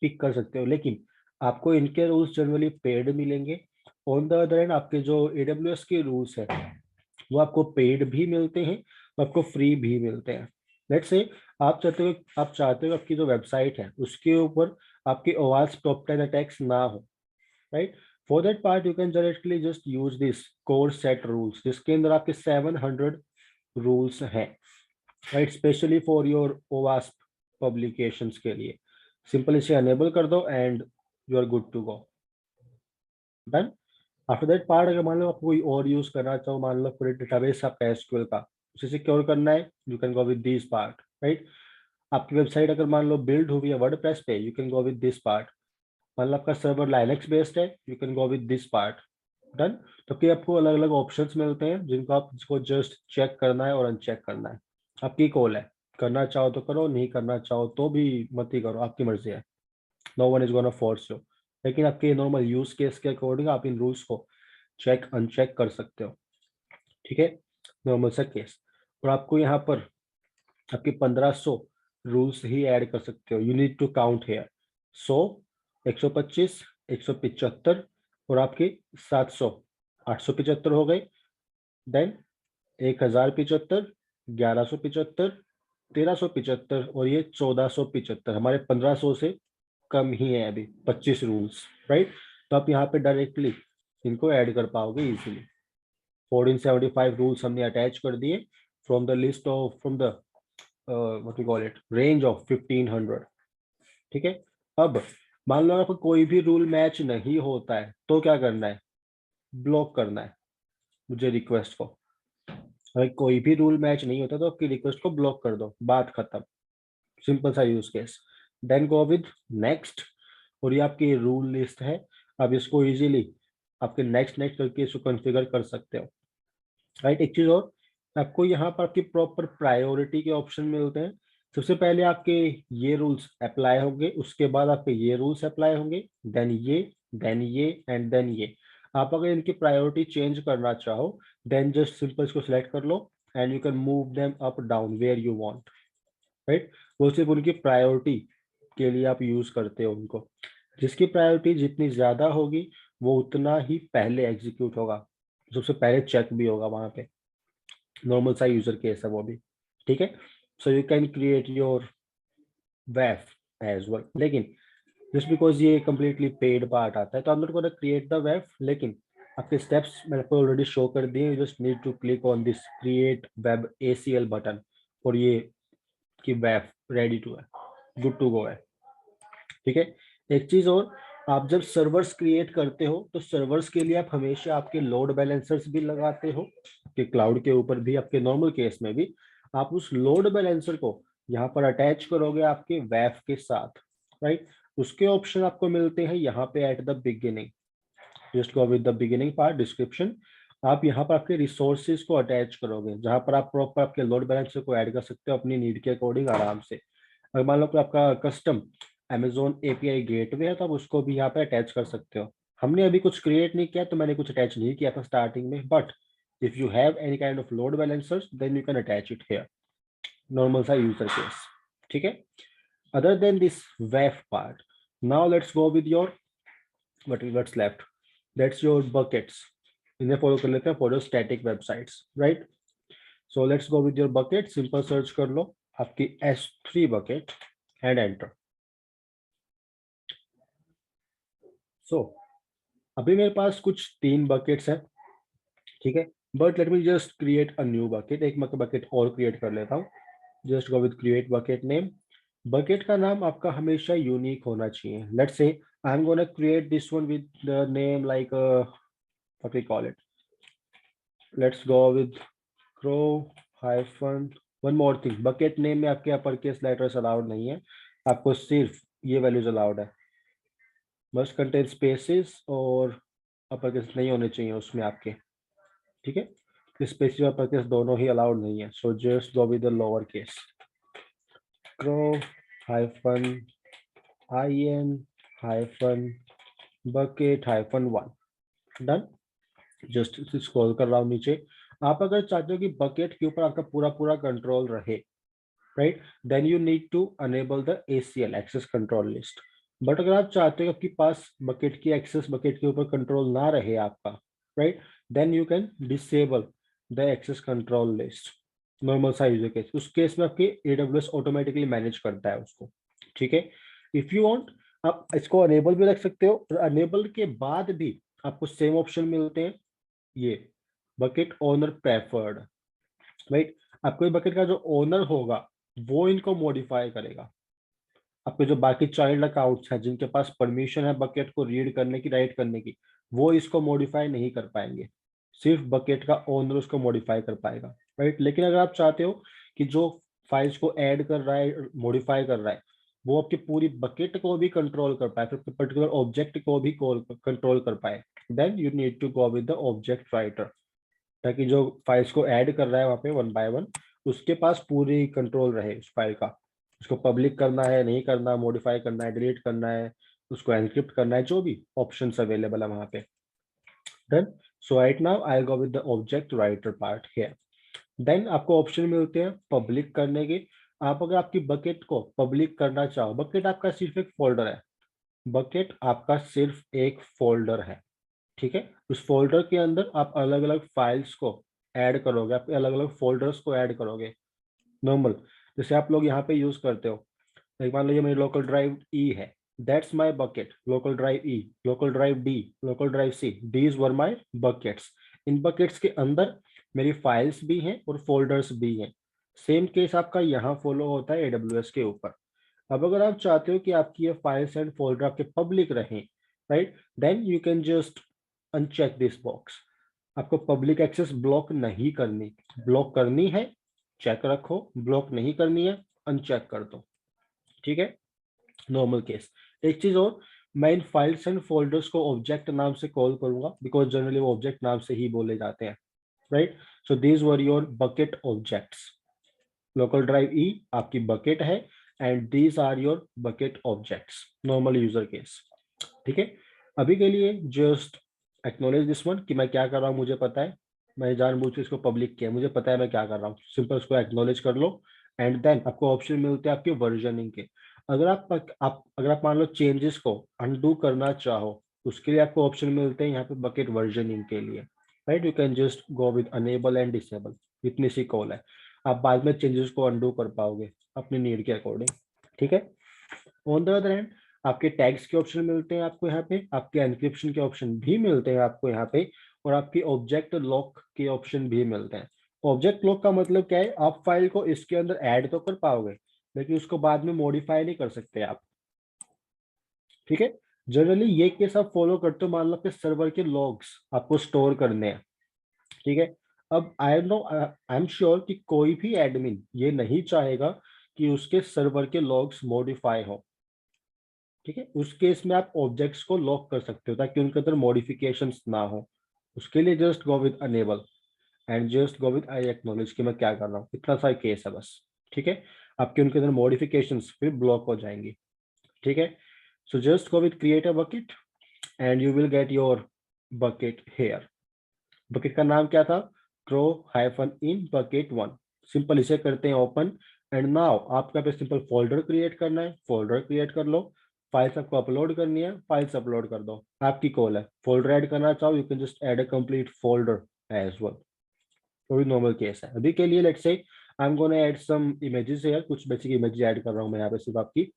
पिक कर सकते हो, लेकिन आपको इनके रूल्स जनरली पेड मिलेंगे। ऑन द अदर एंड आपके जो AWS के रूल्स है वो आपको पेड भी मिलते हैं, आपको फ्री भी मिलते हैं। लेट्स से आप चाहते हो आपकी जो वेबसाइट है उसके ऊपर आपके OWASP टॉप 10 अटैक्स ना हो, right. For that part you can directly just use this core set rules, जिसके अंदर आपके 700 रूल्स हैं, right, specially for your OWASP publications के लिए। सिंपल इसे अनेबल कर दो and you are good to go. Done. After that part अगर मान लो आप कोई और यूज करना चाहो, मान लो पूरे डेटाबेस आपका SQL का, उसे सिक्योर करना है, you can go with this part, right. आपकी वेबसाइट अगर मान लो बिल्ड हुई है वर्डप्रेस पे, you can go with this part. मान लो आपका सर्वर लाइनक्स बेस्ड है, you can go with this part. Done. तो कि आपको अलग अलग ऑप्शंस मिलते हैं जिनको आपको जस्ट चेक करना है और अनचेक करना है। आपकी कॉल है, करना चाहो तो करो, नहीं करना चाहो तो भी मत ही करो, आपकी मर्जी है। No one is gonna force you. लेकिन आपके नॉर्मल यूज केस के अकॉर्डिंग आप इन रूल्स को चेक अनचेक कर सकते हो, ठीक है, नॉर्मल सा केस। और आपको यहाँ पर आपके 1500 रूल्स ही ऐड कर सकते हो। You need to count here 100, 125, 175 और आपके 700, 875 हो गए। देन 1075, 1175, 1375 और ये 1475, हमारे 1500 से कम ही है अभी 25 रूल्स, राइट। तो आप यहाँ पे डायरेक्टली इनको ऐड कर पाओगे इजीली। 1475 रूल्स हमने अटैच कर दिए from the list of from the what we call it range of 1500, ठीक है। अब मान लो आपको कोई भी रूल मैच नहीं होता है तो क्या करना है, ब्लॉक करना है मुझे रिक्वेस्ट को। अगर कोई भी रूल मैच नहीं होता तो आपकी रिक्वेस्ट को ब्लॉक कर दो, बात खत्म, सिंपल सा use case. Then go with next, और ये आपकी रूल लिस्ट है। अब इसको इजीली आपके नेक्स्ट नेक्स्ट करके इसको कॉन्फ़िगर कर सकते हो, राइट। एक चीज और, आपको यहाँ पर आपकी प्रॉपर प्रायोरिटी के ऑप्शन मिलते हैं। सबसे पहले आपके ये रूल्स अप्लाई होंगे, उसके बाद आपके ये रूल्स अप्लाई होंगे, देन ये एंड देन ये। आप अगर इनकी प्रायोरिटी चेंज करना चाहो देन जस्ट सिंपल इसको सिलेक्ट कर लो and you can move them up down where you want, right. वो सिर्फ उनकी प्रायोरिटी के लिए आप यूज करते हो उनको। जिसकी प्रायोरिटी जितनी ज्यादा होगी वो उतना ही पहले एग्जीक्यूट होगा, सबसे पहले चेक भी होगा वहां पे। नॉर्मल सा यूजर केस है वो भी, ठीक है। So you can create your वेफ एज वेल, लेकिन जस्ट बिकॉज ये कम्प्लीटली पेड पार्ट आता है तो I am not gonna create the वेफ, लेकिन आपके स्टेप्स मैंने आपको ऑलरेडी शो कर दिए। You just need to click on this create web ACL button और ये की वेफ रेडी टू है, गुड टू गो है, ठीक है। एक चीज और, आप जब सर्वर्स क्रिएट करते हो तो सर्वर्स के लिए आप हमेशा आपके लोड बैलेंसर्स भी लगाते हो कि क्लाउड के ऊपर भी, आपके नॉर्मल केस में भी आप उस लोड बैलेंसर को यहाँ पर अटैच करोगे आपके वेफ के साथ, राइट। उसके ऑप्शन आपको मिलते हैं यहाँ पे at the beginning, just go with the beginning part description. आप यहाँ पर आपके रिसोर्सेज को अटैच करोगे, जहाँ पर आप प्रॉपर आपके लोड बैलेंसर को ऐड कर सकते हो अपनी नीड के अकॉर्डिंग आराम से। अगर मान लो कि आपका कस्टम अमेजोन एपीआई गेटवे है तो आप उसको भी यहाँ पे अटैच कर सकते हो। हमने अभी कुछ क्रिएट नहीं किया तो मैंने कुछ अटैच नहीं किया था स्टार्टिंग में, but if you have any kind of load balancers then you can attach it here, normal सा यूजर केस, ठीक है। अदर देन दिस वेफ part, now let's go with your what's left, that's your buckets। इन्हें follow कर लेते हैं for your static websites, right. So let's go with your bucket, simple search कर लो आपकी S3 बकेट एंड एंटर। सो अभी मेरे पास कुछ 3 बकेट्स हैं, ठीक है, but let me just create a new bucket, एक बकेट और क्रिएट कर लेता हूँ। Just go with create bucket name. Bucket का नाम आपका हमेशा यूनिक होना चाहिए। Let's say I am gonna create this one with the name like what we call it, let's go with Craw hyphen. One more thing, bucket name में आपके upper case letters allowed नहीं है, आपको सिर्फ ये values allowed है, must contain spaces और upper case नहीं होने चाहिए उसमें आपके, ठीक है। स्पेसेस और अपर केस दोनों ही अलाउड नहीं है, so just go with the lower case, Craw hyphen in hyphen bucket hyphen 1, done. Just scroll कर रहा हूँ नीचे। आप अगर चाहते हो कि बकेट के ऊपर आपका पूरा पूरा कंट्रोल रहे, right, then you need to enable the ACL access control list. But अगर आप चाहते हो आपके पास बकेट की एक्सेस, बकेट के ऊपर कंट्रोल ना रहे आपका, right, then you can disable the access control list, normal सा यूजर केस। उस केस में आपके AWS ऑटोमेटिकली मैनेज करता है उसको, ठीक है। इफ यू वांट आप इसको अनेबल भी रख सकते हो, और अनेबल के बाद भी आपको सेम ऑप्शन मिलते हैं, ये बकेट ओनर प्रेफर्ड, राइट। आपको बकेट का जो ओनर होगा वो इनको मॉडिफाई करेगा। आपके जो बाकी चाइल्ड अकाउंट्स हैं जिनके पास परमिशन है बकेट को रीड करने की, राइट करने की, वो इसको मॉडिफाई नहीं कर पाएंगे, सिर्फ बकेट का ओनर उसको मॉडिफाई कर पाएगा, राइट। लेकिन अगर आप चाहते हो कि जो फाइल्स को ऐड कर रहा है, मॉडिफाई कर रहा है, वो आपकी पूरी बकेट को भी कंट्रोल कर पाए, फिर पर्टिकुलर ऑब्जेक्ट को भी कंट्रोल कर पाए, then you need to go with the object writer, ताकि जो फाइल्स को ऐड कर रहा है वहाँ पे वन बाय वन उसके पास पूरी कंट्रोल रहे उस फाइल का। उसको पब्लिक करना है, नहीं करना, मॉडिफाई करना है, डिलीट करना है, उसको एनक्रिप्ट करना है, जो भी ऑप्शंस अवेलेबल है वहाँ पे, done. So right now I go with the object writer part here. देन आपको ऑप्शन मिलते हैं पब्लिक करने के। आप अगर आपकी बकेट को पब्लिक करना चाहो, बकेट आपका सिर्फ एक फोल्डर है, बकेट आपका सिर्फ एक फोल्डर है, ठीक है। उस फोल्डर के अंदर आप अलग अलग फाइल्स को ऐड करोगे, आप अलग अलग फोल्डर्स को ऐड करोगे, नॉर्मल जैसे आप लोग यहाँ पे यूज करते हो। एक मान लीजिए मेरी लोकल ड्राइव ई है, that's my bucket, local drive E, local drive D, local drive C, these were my buckets. इन बकेट्स के अंदर मेरी फाइल्स भी हैं और फोल्डर्स भी हैं। सेम केस आपका यहाँ फॉलो होता है AWS के ऊपर। अब अगर आप चाहते हो कि आपकी ये फाइल्स एंड फोल्डर आपके पब्लिक रहें, right, then you can just uncheck this box. आपको पब्लिक एक्सेस ब्लॉक नहीं करनी, ब्लॉक करनी है चेक रखो, ब्लॉक नहीं करनी है अनचेक कर दो, ठीक है, नॉर्मल केस। एक चीज और, मैं इन फाइल्स एंड फोल्डर्स को ऑब्जेक्ट नाम से कॉल करूंगा, बिकॉज जनरली वो ऑब्जेक्ट नाम से ही बोले जाते हैं, right. So these were your bucket objects, local drive E आपकी बकेट है and these are your bucket objects, normal user case, ठीक है। अभी के लिए जस्ट एक्नोलेज दिस वन कि मैं क्या कर रहा हूँ, मुझे पता है, मैं जानबूझ के इसको पब्लिक किया, मुझे पता है मैं क्या कर रहा हूँ, सिंपल उसको एक्नोलेज कर लो। एंड देन आपको ऑप्शन मिलते हैं आपके वर्जनिंग के। अगर अगर आप मान लो चेंजेस को अनडू करना चाहो, उसके लिए आपको ऑप्शन मिलते हैं यहाँ पे बकेट वर्जनिंग के लिए, right. You can just go with enable and disable, इतनी सी कॉल है, आप बाद में चेंजेस को अनडू कर पाओगे अपनी नीड के अकॉर्डिंग, ठीक है। ऑन द अदर हैंड आपके टैग्स के ऑप्शन मिलते हैं आपको यहाँ पे, आपके एनक्रिप्शन के ऑप्शन भी मिलते हैं आपको यहाँ पे, और आपके ऑब्जेक्ट लॉक के ऑप्शन भी मिलते हैं। ऑब्जेक्ट लॉक का मतलब क्या है, आप फाइल को इसके अंदर ऐड तो कर पाओगे लेकिन उसको बाद में मॉडिफाई नहीं कर सकते आप, ठीक है। जनरली ये केस आप फॉलो करते हो, मान लो आपके सर्वर के लॉग्स आपको स्टोर करने हैं, ठीक है। अब आई एम श्योर कि कोई भी एडमिन ये नहीं चाहेगा कि उसके सर्वर के लॉग्स मॉडिफाई हो। ठीक है, उस केस में आप ऑब्जेक्ट्स को लॉक कर सकते हो ताकि उनके अंदर मॉडिफिकेशंस ना हो। उसके लिए just go with enable and just go with I acknowledge कि मैं क्या कर रहा हूँ, इतना सा केस है बस। ठीक है, आपके उनके अंदर मॉडिफिकेशंस फिर ब्लॉक हो जाएंगी। ठीक है, so just go with create a bucket and you will get your bucket here. Bucket का नाम क्या था? Craw hyphen in bucket one. Simple इसे करते हैं ओपन एंड नाउ आपका पे सिंपल फोल्डर क्रिएट करना है, फोल्डर क्रिएट कर लो। फाइल्स आपको अपलोड करनी है, फाइल्स अपलोड कर दो, आपकी कॉल है। फोल्डर ऐड करना चाहो you can just add a complete folder as well. तो भी नॉर्मल केस है। अभी के लिए let's say I am gonna add some images है, कुछ बेसिक इमेजेस ऐड कर रहा हूँ मैं यहाँ पे सिर्फ आपकी।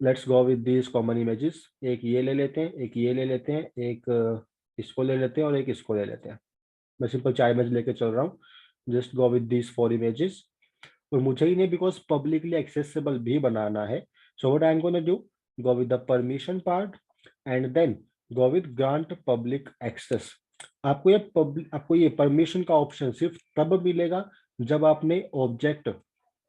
Let's go with this common images. एक ये ले लेते हैं, एक ये ले लेते हैं, एक इसको ले लेते हैं और एक इसको ले लेते हैं। मैं सिंपल 4 इमेज लेके चल रहा हूँ। Just go with this 4 images. और मुझे ही नहीं, बिकॉज पब्लिकली एक्सेसिबल भी बनाना है। So what I am gonna do, go with the permission part and then go with grant public access. आपको ये परमिशन का ऑप्शन सिर्फ तब मिलेगा जब आपने ऑब्जेक्ट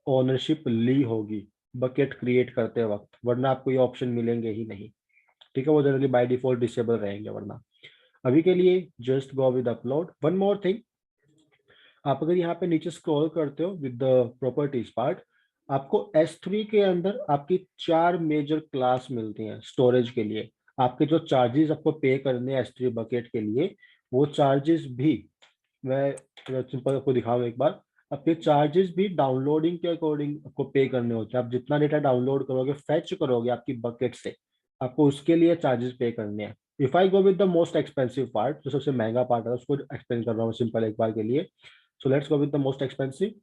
ओनरशिप ली होगी बकेट क्रिएट करते वक्त, वरना आपको ये ऑप्शन मिलेंगे ही नहीं। ठीक है, वो जनरली बाय डिफॉल्ट डिसेबल रहेंगे वरना। अभी के लिए just go with upload. One more thing, आप अगर यहाँ पे नीचे स्क्रॉल करते हो विद द प्रॉपर्टीज पार्ट, आपको S3 के अंदर आपकी 4 मेजर क्लास मिलती हैं स्टोरेज के लिए। आपके जो चार्जेस आपको पे करने हैं S3 बकेट के लिए, वो चार्जेस भी मैं सिंपल आपको दिखाऊं एक बार। आपके चार्जेस भी डाउनलोडिंग के अकॉर्डिंग आपको पे करने होते हैं। आप जितना डेटा डाउनलोड करोगे, फेच करोगे आपकी बकेट से, आपको उसके लिए चार्जेस पे करने हैं। If I go with the most expensive part, जो सबसे महंगा पार्ट है उसको एक्सप्लेन कर रहा हूँ सिंपल एक बार के लिए। सो let's go with the most expensive.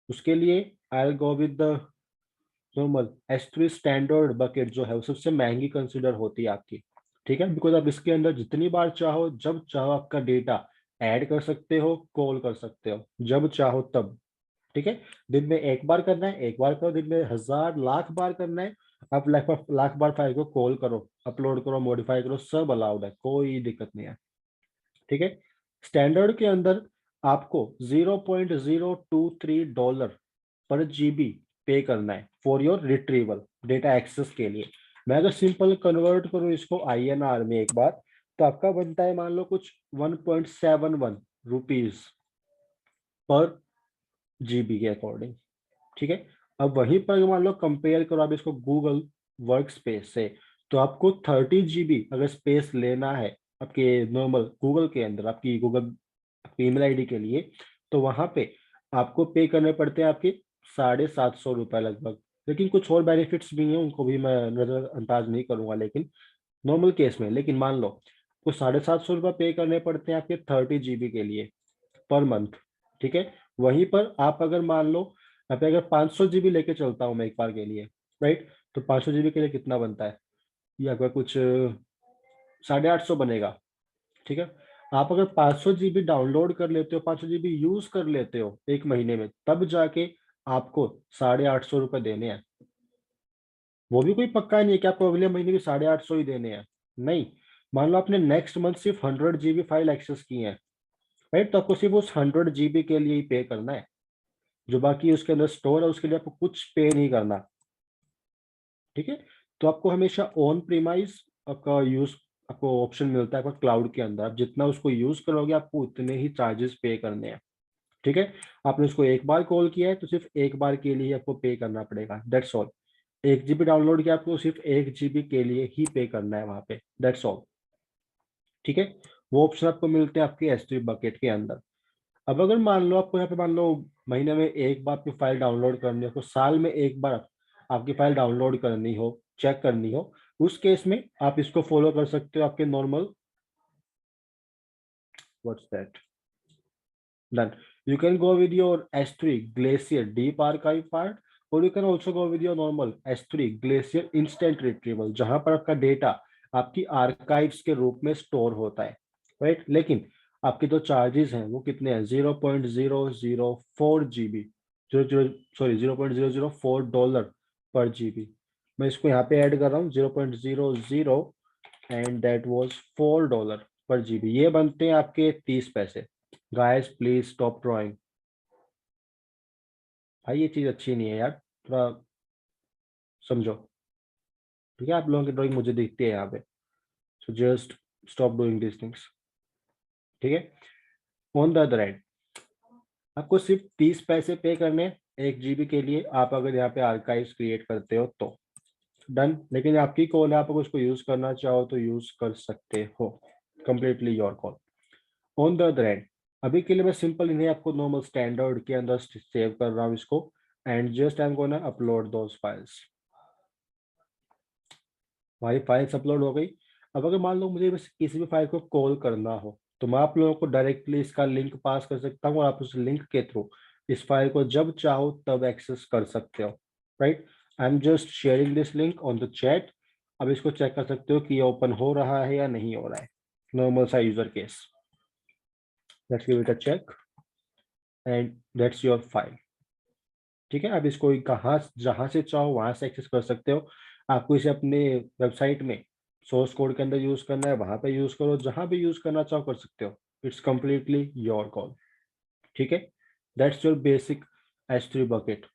उसके लिए आई will go with the normal S3 standard bucket, जो है वो सबसे महंगी कंसिडर होती है आपकी। ठीक है, बिकॉज आप इसके अंदर जितनी बार चाहो जब चाहो आपका डेटा ऐड कर सकते हो, कॉल कर सकते हो जब चाहो तब। ठीक है, दिन में एक बार करना है एक बार करो, दिन में 1000 लाख बार करना है, आप लाख बार फाइल को कॉल करो, अपलोड करो, मॉडिफाई करो, सब अलाउड है, कोई दिक्कत नहीं है। ठीक है, स्टैंडर्ड के अंदर आपको $0.023 पर जीबी पे करना है for your retrieval data access के लिए। मैं अगर सिंपल कन्वर्ट करूं इसको INR में एक बार, तो आपका बनता है मान लो कुछ 1.71 रुपीज पर जीबी के अकॉर्डिंग। ठीक है, अब वहीं पर मान लो कंपेयर करो आप इसको गूगल वर्क स्पेस से, तो आपको 30 GB अगर स्पेस लेना है आपके नॉर्मल गूगल के अंदर, आपकी गूगल आपकी ईमेल आईडी के लिए, तो वहां पे आपको पे करने पड़ते हैं आपके ₹750 लगभग। लेकिन कुछ और बेनिफिट्स भी हैं, उनको भी मैं नजरअंदाज नहीं करूंगा लेकिन नॉर्मल केस में। लेकिन मान लो आपको ₹750 पे करने पड़ते हैं आपके 30 GB के लिए पर मंथ। ठीक है, वहीं पर आप अगर मान लो यहाँ पे अगर 500 GB लेके चलता हूँ मैं एक बार के लिए, राइट, तो 500 GB के लिए कितना बनता है, ये आपका कुछ 850 बनेगा। ठीक है, आप अगर 500 GB डाउनलोड कर लेते हो, 500 GB यूज कर लेते हो एक महीने में, तब जाके आपको ₹850 देने हैं। वो भी कोई पक्का नहीं है कि आपको अगले महीने भी 850 ही देने हैं। नहीं, मान लो आपने नेक्स्ट मंथ सिर्फ 100 GB फाइल एक्सेस की है, राइट, तो आपको सिर्फ उस 100 GB के लिए ही पे करना है। जो बाकी उसके अंदर स्टोर है उसके लिए आपको कुछ पे नहीं करना। ठीक है, तो आपको हमेशा ऑन प्रीमाइज आपका यूज आपको ऑप्शन मिलता है आपका क्लाउड के अंदर। आप जितना उसको यूज करोगे आपको उतने ही चार्जेस पे करने हैं। ठीक है, आपने उसको एक बार कॉल किया है तो सिर्फ एक बार के लिए आपको पे करना पड़ेगा, दैट्स ऑल। 1 GB डाउनलोड किया, आपको सिर्फ 1 GB के लिए ही पे करना है वहां पे, दैट्स ऑल। ठीक है, वो ऑप्शन आपको मिलते हैं आपके S3 बकेट के अंदर। अब अगर मान लो आपको यहाँ पे मान लो महीने में एक बार आपकी फाइल डाउनलोड करनी हो, तो साल में एक बार आपकी फाइल डाउनलोड करनी हो, चेक करनी हो, उस केस में आप इसको फॉलो कर सकते हो आपके normal what's that done. You can go with your S3 Glacier Deep Archive part, or you can also go with your normal S3 Glacier Instant Retrieval, जहां पर आपका डेटा आपकी आर्काइव्स के रूप में स्टोर होता है, राइट। लेकिन आपके जो चार्जेस हैं वो कितने हैं, 0.004 GB, $0.004 पर जीबी। मैं इसको यहाँ पे ऐड कर रहा हूँ 0.00 एंड दैट वाज $4 पर जीबी। ये बनते हैं आपके 30 पैसे। गाइस प्लीज स्टॉप ड्राइंग, भाई ये चीज अच्छी नहीं है यार। थोड़ा समझो, ठीक है। आप लोगों की ड्राइंग मुझे दिखती है यहाँ पे, so just stop doing this things, ठीक है। ऑन द अदर एंड आपको सिर्फ 30 पैसे पे करने 1 GB के लिए, आप अगर यहाँ पे आर्काइव्स क्रिएट करते हो तो डन। लेकिन आपकी कॉल है, आप अगर उसको यूज करना चाहो तो यूज कर सकते हो, completely your call. On the other and अभी के लिए मैं सिंपल इन्हें आपको नॉर्मल स्टैंडर्ड के अंदर सेव कर रहा हूँ इसको, and just I am gonna upload those files. हमारी फाइल्स अपलोड हो गई। अब अगर मान लो मुझे बस किसी भी फाइल को कॉल करना हो तो मैं आप लोगों को डायरेक्टली इसका लिंक पास कर सकता हूँ, और आप उस लिंक के थ्रू इस फाइल को जब चाहो तब एक्सेस कर सकते हो, right. I am just sharing this link on the chat. अब इसको चेक कर सकते हो कि ये ओपन हो रहा है या नहीं हो रहा है, नॉर्मल सा user case. Let's give it a check and that's your file, ठीक है। अब इसको कहाँ जहाँ से चाहो वहां से एक्सेस कर सकते हो। आपको इसे अपने वेबसाइट में सोर्स कोड के अंदर यूज करना है, वहां पे यूज करो, जहां भी यूज करना चाहो कर सकते हो। इट्स कंप्लीटली योर कॉल, ठीक है। That's your basic S3 bucket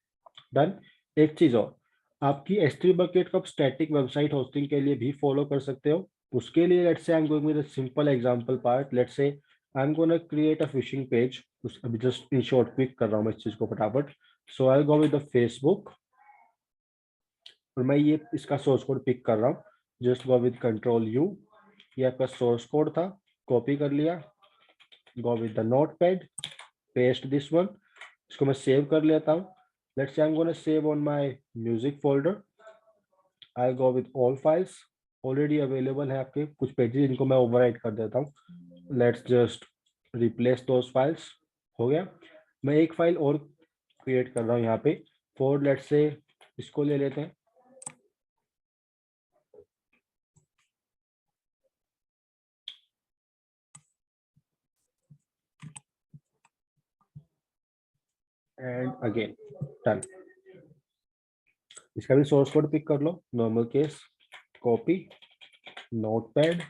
done. एक चीज और, आपकी S3 बकेट को आप स्टैटिक वेबसाइट होस्टिंग के लिए भी फॉलो कर सकते हो। उसके लिए let's say I am going with a simple example part. Let's say I am gonna create a fishing page. अभी जस्ट इन शॉर्ट क्लिक कर रहा हूँ मैं इस चीज को फटाफट। सो I go with the Facebook, और मैं ये इसका सोर्स कोड पिक कर रहा हूँ। जस्ट गो विद Ctrl+U, ये आपका सोर्स कोड था, कॉपी कर लिया। गो with the notepad, paste this one, इसको मैं सेव कर लेता हूँ। Let's say I am gonna save on my music folder. I go with all files, already available है आपके कुछ पेजेस, इनको मैं ओवरराइट कर देता हूँ। Let's just replace those files. हो गया। मैं एक फाइल और क्रिएट कर रहा हूँ यहाँ पे फॉर, लेट्स से इसको ले लेते हैं। And again done. इसका भी सोर्स कोड पिक कर लो, normal case, copy, notepad,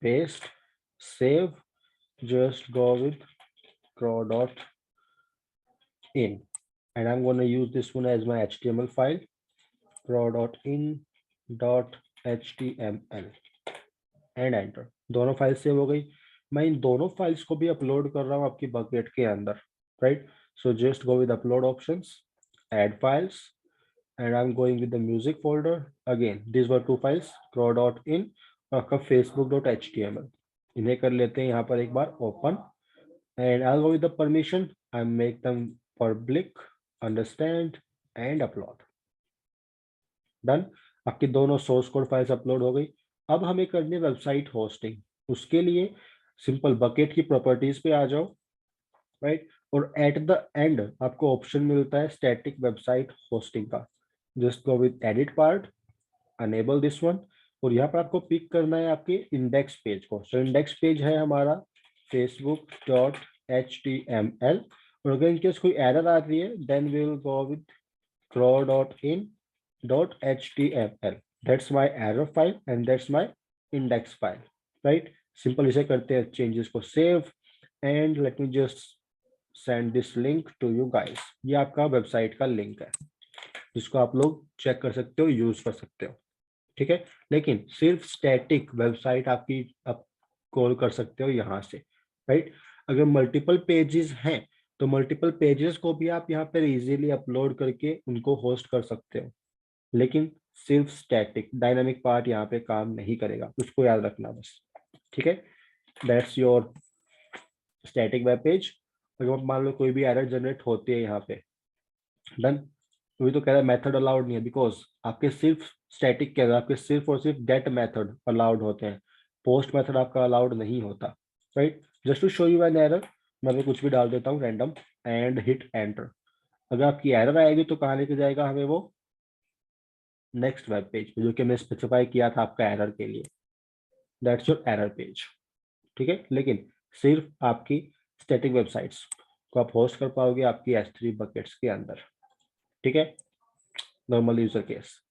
paste, save, just go with craw.in, and I'm going to use this one as my HTML file, craw.in.html, and enter। दोनों file save हो गई। मैं इन दोनों files को भी अपलोड कर रहा हूँ आपकी बकेट के अंदर, right. So just go with upload options, add files, and I'm going with the music folder. Again, these were two files, craw.in और आपका facebook.html। इन्हें कर लेते हैं यहाँ पर एक बार open, and I'll go with the permission. I make them public, understand, and upload. Done। आपकी दोनों सोर्स कोड फाइल्स अपलोड हो गई। अब हमें करनी है वेबसाइट होस्टिंग। उसके लिए सिंपल बकेट की प्रॉपर्टीज पे आ जाओ, राइट। और एट द एंड आपको ऑप्शन मिलता है स्टैटिक वेबसाइट होस्टिंग का। Just go with edit part, enable this one, और यहाँ पर आपको पिक करना है आपके इंडेक्स पेज को। सो इंडेक्स पेज है हमारा facebook.html, और अगर इनकेस कोई एरर आ रही है then we will go with craw.in.html। That's my error file and that's my index file, right. Simple इसे करते हैं, चेंजेस को save, and let me just send this link to you guys. ये आपका वेबसाइट का लिंक है जिसको आप लोग चेक कर सकते हो, यूज कर सकते हो, ठीक है। लेकिन सिर्फ स्टैटिक वेबसाइट आपकी आप कॉल कर सकते हो यहाँ से, राइट। अगर मल्टीपल पेजेस हैं तो मल्टीपल पेजेस को भी आप यहाँ पर इजीली अपलोड करके उनको होस्ट कर सकते हो, लेकिन सिर्फ स्टैटिक, डायनामिक पार्ट यहाँ पे काम नहीं करेगा, उसको याद रखना बस, ठीक है। That's your static web page. अगर मान लो कोई भी एरर जनरेट होती है यहाँ पे, डन। तो तो कह रहा है मेथड अलाउड नहीं है, बिकॉज आपके सिर्फ स्टैटिक के अंदर आपके सिर्फ और सिर्फ गेट मेथड अलाउड होते हैं, पोस्ट मेथड आपका अलाउड नहीं होता, right. Just to show you an error मैं भी कुछ भी डाल देता हूँ रैंडम एंड हिट एंटर। अगर आपकी एरर आएगी तो कहाँ लेके जाएगा हमें, वो नेक्स्ट वेब पेज पे जो कि हमने स्पेसिफाई किया था आपका एरर के लिए। दैट्स योर एरर पेज, ठीक है। लेकिन सिर्फ आपकी स्टैटिक वेबसाइट्स को आप होस्ट कर पाओगे आपकी S3 बकेट्स के अंदर, ठीक है, नॉर्मल यूजर केस।